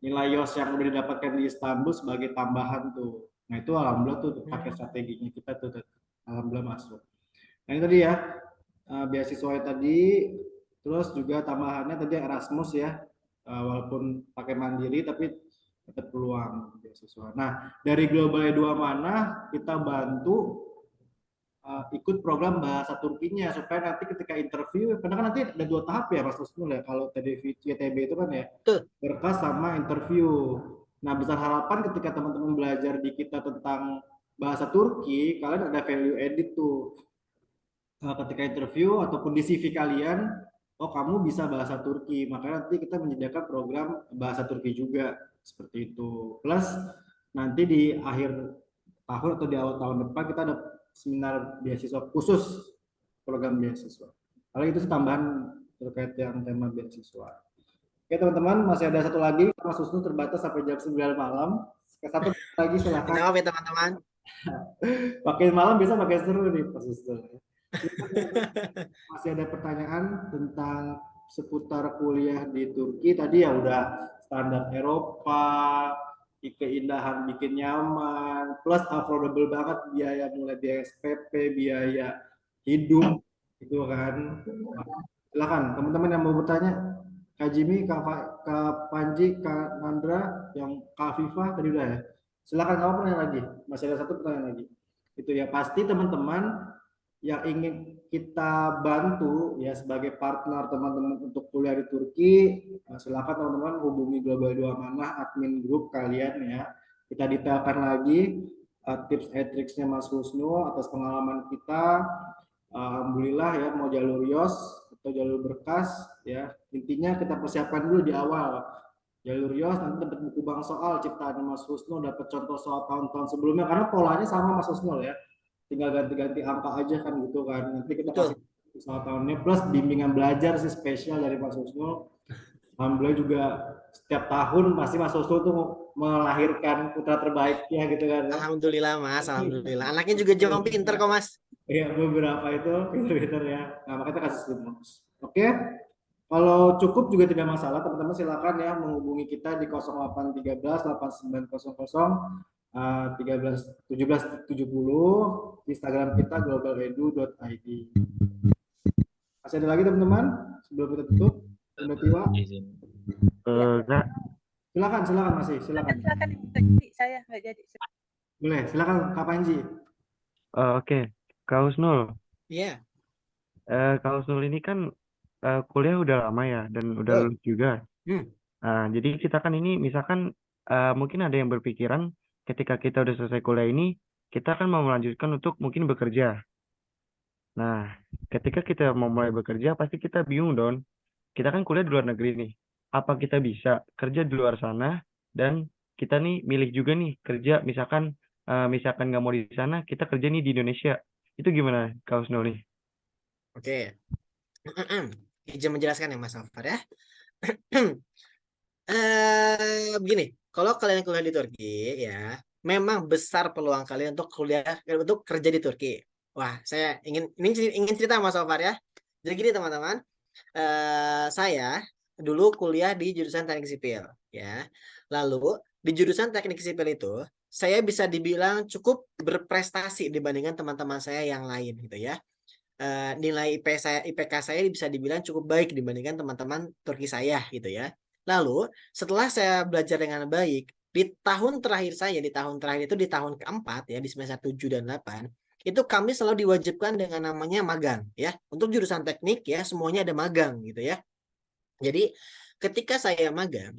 Speaker 1: nilai YOS yang udah didapatkan di Istanbul sebagai tambahan tuh. Nah itu alhamdulillah tuh pakai strateginya kita tuh, alhamdulillah masuk. Nah ini tadi ya, beasiswa tadi, terus juga tambahannya tadi Erasmus ya, walaupun pakai mandiri tapi tetap peluang beasiswa. Nah dari Global 2 Mana kita bantu ikut program bahasa Turkinya supaya nanti ketika interview, karena kan nanti ada 2 tahap ya Mas Husnul ya, kalau YTB itu kan ya, berkas sama interview. Nah besar harapan ketika teman-teman belajar di kita tentang bahasa Turki, kalian ada value added tuh. Ketika interview ataupun di CV kalian, oh kamu bisa bahasa Turki, makanya nanti kita menyediakan program bahasa Turki juga seperti itu. Plus nanti di akhir tahun atau di awal tahun depan kita ada seminar beasiswa khusus program beasiswa. Kalau itu sih tambahan terkait yang tema beasiswa. Oke teman-teman, masih ada satu lagi, Mas Husnu terbatas sampai jam 9 malam. Satu lagi silakan.
Speaker 2: Maaf ya teman-teman.
Speaker 1: Makin malam bisa makin seru nih Mas Husnu. Masih ada pertanyaan tentang seputar kuliah di Turki tadi ya udah standar Eropa, keindahan bikin nyaman, plus affordable banget biaya mulai biaya SPP, biaya hidup itu kan. Silakan teman-teman yang mau bertanya, Kak Jimmy, Kak Panji, Kak Nandra, yang Kak Viva tadi udah ya. Silakan kamu pertanyaan lagi. Masih ada satu pertanyaan lagi. Itu ya pasti teman-teman yang ingin kita bantu ya sebagai partner teman-teman untuk kuliah di Turki, silakan teman-teman hubungi Global 2 Amanah admin grup kalian ya. Kita detailkan lagi tips and tricksnya Mas Husnu atas pengalaman kita. Alhamdulillah ya mau jalur yos atau jalur berkas ya. Intinya kita persiapkan dulu di awal. Jalur yos nanti dapat buku bank soal ciptaan Mas Husnu, dapat contoh soal tahun-tahun sebelumnya karena polanya sama Mas Husnu ya, tinggal ganti-ganti angka aja kan gitu kan. Nanti kita kasih soal tahunnya plus bimbingan belajar sih spesial dari Mas Husnu. Alhamdulillah juga setiap tahun pasti Mas Husnu tuh melahirkan putra terbaiknya gitu kan ya.
Speaker 2: Alhamdulillah Mas, alhamdulillah. Anaknya juga jauh pinter kok Mas.
Speaker 1: Iya beberapa itu pinter-pinter ya. Nah makanya kita kasih stimulus. Oke. Kalau cukup juga tidak masalah, teman-teman silakan ya menghubungi kita di 0813 8900 1770 Instagram kita globaledu.id. Masih ada lagi teman-teman sebelum kita tutup? Mbak Tiwa?
Speaker 6: Kak,
Speaker 1: Silakan masih, silakan.
Speaker 4: Silakan saya nggak jadi.
Speaker 1: Boleh, silakan Kak Panji.
Speaker 6: oke. Kak Husnul,
Speaker 2: Iya.
Speaker 6: Kak Husnul ini kan kuliah udah lama ya dan udah lulus juga. Nah, jadi kita kan ini misalkan mungkin ada yang berpikiran ketika kita udah selesai kuliah ini, kita kan mau melanjutkan untuk mungkin bekerja. Nah, ketika kita mau mulai bekerja, pasti kita bingung dong. Kita kan kuliah di luar negeri nih. Apa kita bisa kerja di luar sana dan kita nih milih juga nih kerja misalkan nggak mau di sana, kita kerja nih di Indonesia. Itu gimana, Kak Husnul nih?
Speaker 2: Oke. Izin menjelaskan ya Mas Alfar ya. Begini, kalau kalian kuliah di Turki ya, memang besar peluang kalian untuk untuk kerja di Turki. Wah, saya ingin cerita Mas Alfar ya. Jadi gini teman-teman, saya dulu kuliah di jurusan teknik sipil ya. Lalu di jurusan teknik sipil itu saya bisa dibilang cukup berprestasi dibandingkan teman-teman saya yang lain gitu ya. Nilai IPK saya bisa dibilang cukup baik dibandingkan teman-teman Turki saya gitu ya. Lalu setelah saya belajar dengan baik di tahun terakhir itu di tahun keempat ya, di semester 7 dan 8 itu kami selalu diwajibkan dengan namanya magang ya. Untuk jurusan teknik ya semuanya ada magang gitu ya. Jadi ketika saya magang,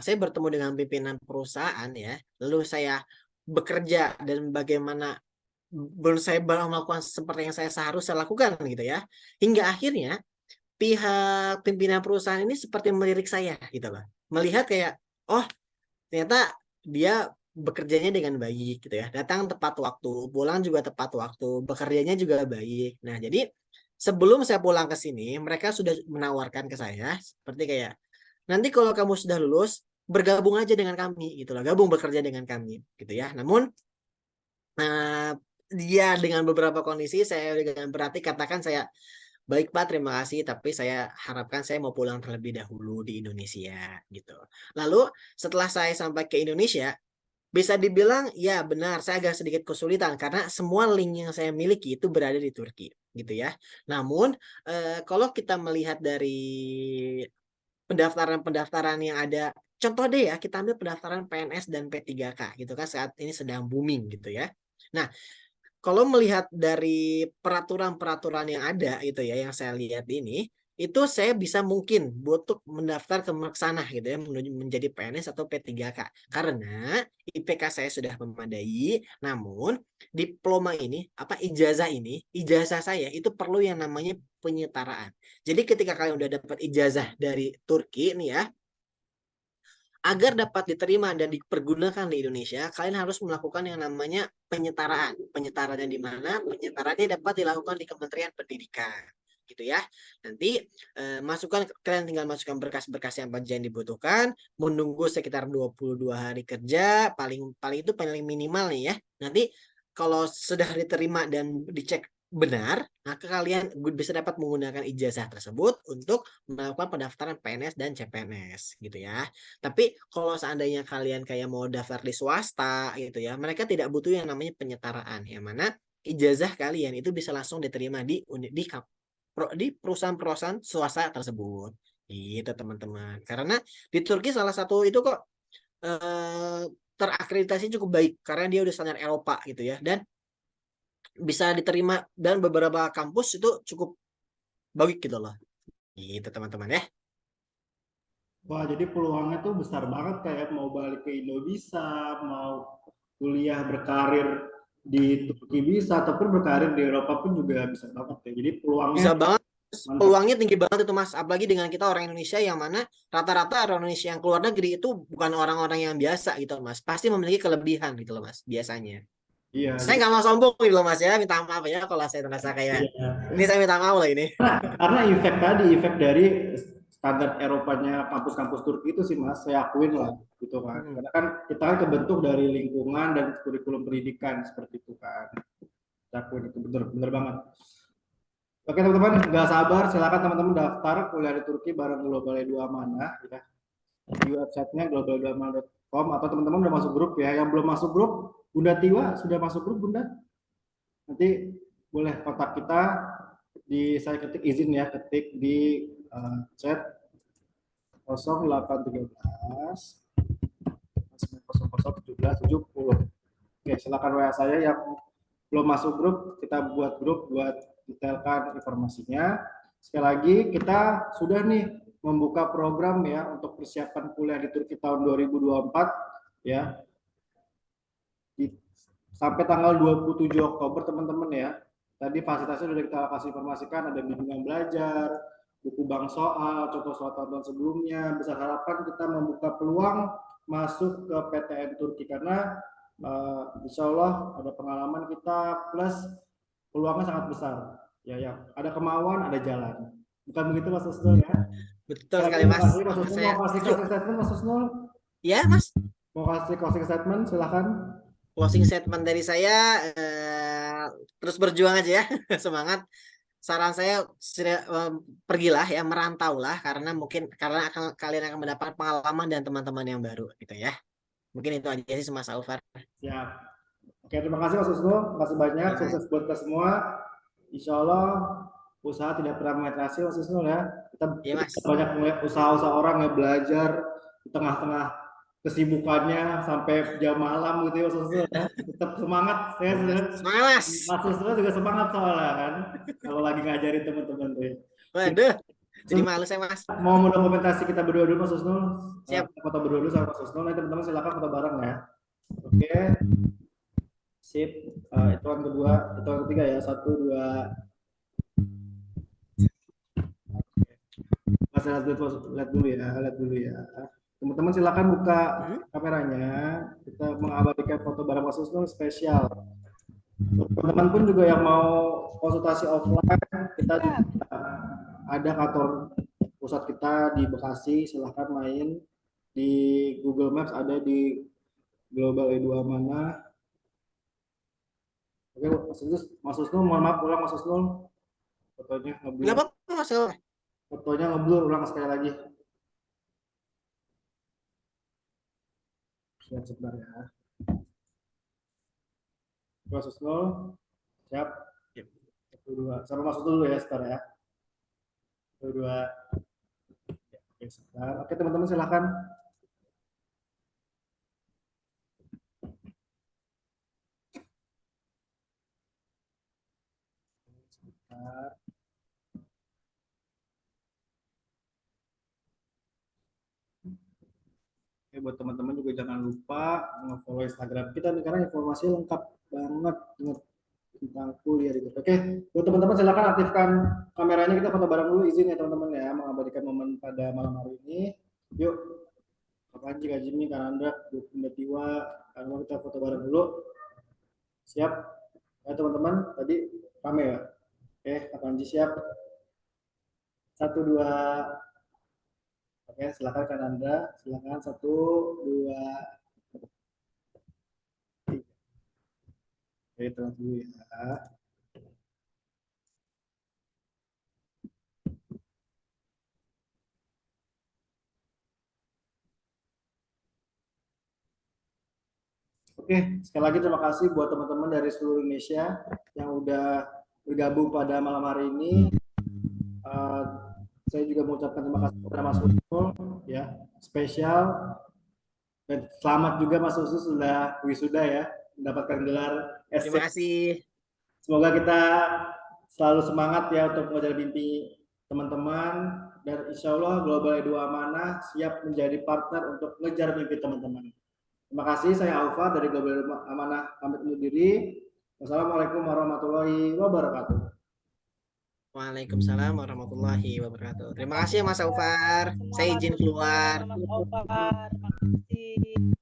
Speaker 2: saya bertemu dengan pimpinan perusahaan ya, lalu saya bekerja dan bagaimana saya melakukan seperti yang saya seharusnya lakukan gitu ya. Hingga akhirnya pihak pimpinan perusahaan ini seperti melirik saya gitu loh. Melihat kayak, oh ternyata dia bekerjanya dengan baik gitu ya. Datang tepat waktu, pulang juga tepat waktu, bekerjanya juga baik. Nah, jadi sebelum saya pulang ke sini, mereka sudah menawarkan ke saya seperti kayak, nanti kalau kamu sudah lulus, bergabung aja dengan kami gitu loh, gabung bekerja dengan kami gitu ya. Namun dia dengan beberapa kondisi saya dengan berarti katakan saya, baik Pak, terima kasih, tapi saya harapkan saya mau pulang terlebih dahulu di Indonesia gitu. Lalu setelah saya sampai ke Indonesia, bisa dibilang ya benar saya agak sedikit kesulitan karena semua link yang saya miliki itu berada di Turki gitu ya. Namun kalau kita melihat dari pendaftaran yang ada, contoh deh ya, kita ambil pendaftaran PNS dan P3K gitu kan, saat ini sedang booming gitu ya. Nah, kalau melihat dari peraturan-peraturan yang ada gitu ya, yang saya lihat ini, itu saya bisa mungkin untuk mendaftar ke sana gitu ya, menuju menjadi PNS atau P3K karena IPK saya sudah memadai. Namun diploma ini ijazah saya itu perlu yang namanya penyetaraan. Jadi ketika kalian udah dapat ijazah dari Turki nih ya, agar dapat diterima dan dipergunakan di Indonesia, kalian harus melakukan yang namanya penyetaraan. Penyetaraannya di mana? Penyetaraannya dapat dilakukan di Kementerian Pendidikan. Gitu ya. Nanti kalian tinggal masukkan berkas-berkas yang panjang dibutuhkan, menunggu sekitar 22 hari kerja, paling paling itu paling minimal nih ya. Nanti kalau sudah diterima dan dicek benar, maka kalian bisa dapat menggunakan ijazah tersebut untuk melakukan pendaftaran PNS dan CPNS gitu ya. Tapi kalau seandainya kalian kayak mau daftar di swasta gitu ya, mereka tidak butuh yang namanya penyetaraan, yang mana ijazah kalian itu bisa langsung diterima di perusahaan-perusahaan swasta tersebut. Gitu teman-teman. Karena di Turki salah satu itu kok terakreditasi cukup baik karena dia udah standar Eropa gitu ya, dan bisa diterima dan beberapa kampus itu cukup bagus gitu loh. Gitu teman-teman ya.
Speaker 1: Wah, jadi peluangnya tuh besar banget kayak mau balik ke Indo bisa, mau kuliah berkarir di Turki bisa, ataupun berkarir di Eropa pun juga bisa banget ya. Jadi peluangnya
Speaker 2: Bisa banget,
Speaker 1: mantap.
Speaker 2: peluangnya tinggi banget itu Mas, apalagi dengan kita orang Indonesia yang mana rata-rata orang Indonesia yang keluar negeri itu bukan orang-orang yang biasa gitu Mas, pasti memiliki kelebihan gitu loh Mas biasanya.
Speaker 1: Iya,
Speaker 2: Saya
Speaker 1: jadi
Speaker 2: nggak mau sombong gitu loh Mas ya, minta maaf ya kalau saya merasa kayak
Speaker 1: iya.
Speaker 2: ini, saya minta maaf lah ini.
Speaker 1: Karena efek dari standar Eropanya kampus-kampus Turki itu sih Mas, saya akuin lah gitu kan. Karena kan kita kan kebentuk dari lingkungan dan kurikulum pendidikan seperti itu kan. Saya akuin itu bener banget. Oke teman-teman, nggak sabar, silakan teman-teman daftar kuliah di Turki bareng Global Edu Amanah ya. Di websitenya globaleduamanah.com, atau teman-teman udah masuk grup ya. Yang belum masuk grup, Bunda Tiwa sudah masuk grup Bunda? Nanti boleh kontak kita saya ketik izin ya, ketik di chat 0813 001770. Oke, silakan WA saya yang belum masuk grup, kita buat grup buat detailkan informasinya. Sekali lagi kita sudah nih membuka program ya untuk persiapan kuliah di Turki tahun 2024 ya. Sampai tanggal 27 Oktober teman-teman ya. Tadi fasilitasnya sudah kita kasih informasikan, ada bimbingan belajar, buku bank soal, contoh soal tahun sebelumnya. Besar harapan kita membuka peluang masuk ke PTN Turki karena insya Allah ada pengalaman kita plus peluangnya sangat besar. Ya, ada kemauan, ada jalan. Bukan begitu Mas Husnul ya?
Speaker 2: Betul sekali Mas.
Speaker 1: Mas Husnul
Speaker 2: Saya
Speaker 1: mau kasih closing statement Mas Husnul?
Speaker 2: ya Mas,
Speaker 1: Mau kasih closing statement silahkan.
Speaker 2: closing statement dari saya terus berjuang aja ya. Semangat. Saran saya pergilah ya, merantaulah karena kalian akan mendapat pengalaman dan teman-teman yang baru gitu ya. Mungkin itu aja sih Mas Alfar.
Speaker 1: Siap. Oke, terima kasih Mas Husnul. Terima kasih banyak.
Speaker 2: Ya,
Speaker 1: Sukses buat kita semua. Insya Allah usaha tidak pernah melihat hasil Mas Husnul ya. Kita
Speaker 2: ya Mas.
Speaker 1: banyak melihat usaha-usaha orang yang belajar di tengah-tengah kesibukannya sampai jam malam gitu ya Mas Husnul ya. Tetap semangat.
Speaker 2: Semangat Mas.
Speaker 1: Mas Husnul juga semangat soalnya kan. Kalau lagi ngajarin teman-teman tuh.
Speaker 2: Waduh, jadi malu saya Mas.
Speaker 1: Mau mendokumentasi kita berdua dulu Mas Husnul.
Speaker 2: Siap.
Speaker 1: Foto berdua dulu sama Mas Husnul. Nanti teman-teman silakan foto bareng ya. Oke. Sip. Hitungan kedua, hitungan ketiga ya. 1, 2. Mas lihat dulu ya. Teman-teman silakan buka kameranya. Kita mengabadikan foto bareng Mas Husnul spesial. Teman-teman pun juga yang mau konsultasi offline, kita juga ada kantor pusat kita di Bekasi. Silahkan main di Google Maps, ada di Global Edu Amanah. Oke, Mas Husnul, mohon maaf ulang Mas Husnul. Fotonya ngeblur.
Speaker 2: Nggak apa-apa Mas.
Speaker 1: Fotonya ngeblur, ulang sekali lagi. Siap sebentar ya. Mas Husnul, siap. 1, 2. Sama Mas Husnul dulu ya sebentar ya. 1, 2. Oke, sebentar. Oke, teman-teman silakan. Sebentar. Buat teman-teman juga jangan lupa nge-follow Instagram kita nih, karena informasinya lengkap banget tentang kuliah di Turki. Oke, buat teman-teman silakan aktifkan kameranya, kita foto bareng dulu, izin ya teman-teman ya, mengabadikan momen pada malam hari ini. Yuk, Kak Panji, Kak Jimmy, Kak Nanda, Mbak Tiwa, kita foto bareng dulu. Siap? Ya teman-teman, tadi rame ya? Oke, Kak Panji siap? 1, 2. Oke, silakan Kak Nanda, silakan 1, 2, 3. Oke, teman dulu ya. Oke, sekali lagi terima kasih buat teman-teman dari seluruh Indonesia yang udah bergabung pada malam hari ini. Saya juga mengucapkan terima kasih kepada Mas Usul ya, spesial, dan selamat juga Mas Usul sudah wisuda ya, mendapatkan gelar SC.
Speaker 2: Terima kasih.
Speaker 1: Semoga kita selalu semangat ya untuk mengejar mimpi teman-teman, dan insya Allah Global Edu Amanah siap menjadi partner untuk mengejar mimpi teman-teman. Terima kasih, saya Alfa dari Global Edu Amanah pamit undur diri. Wassalamualaikum warahmatullahi wabarakatuh.
Speaker 2: Waalaikumsalam warahmatullahi wabarakatuh. Terima kasih Mas Aufar. Saya izin keluar.
Speaker 4: Terima kasih.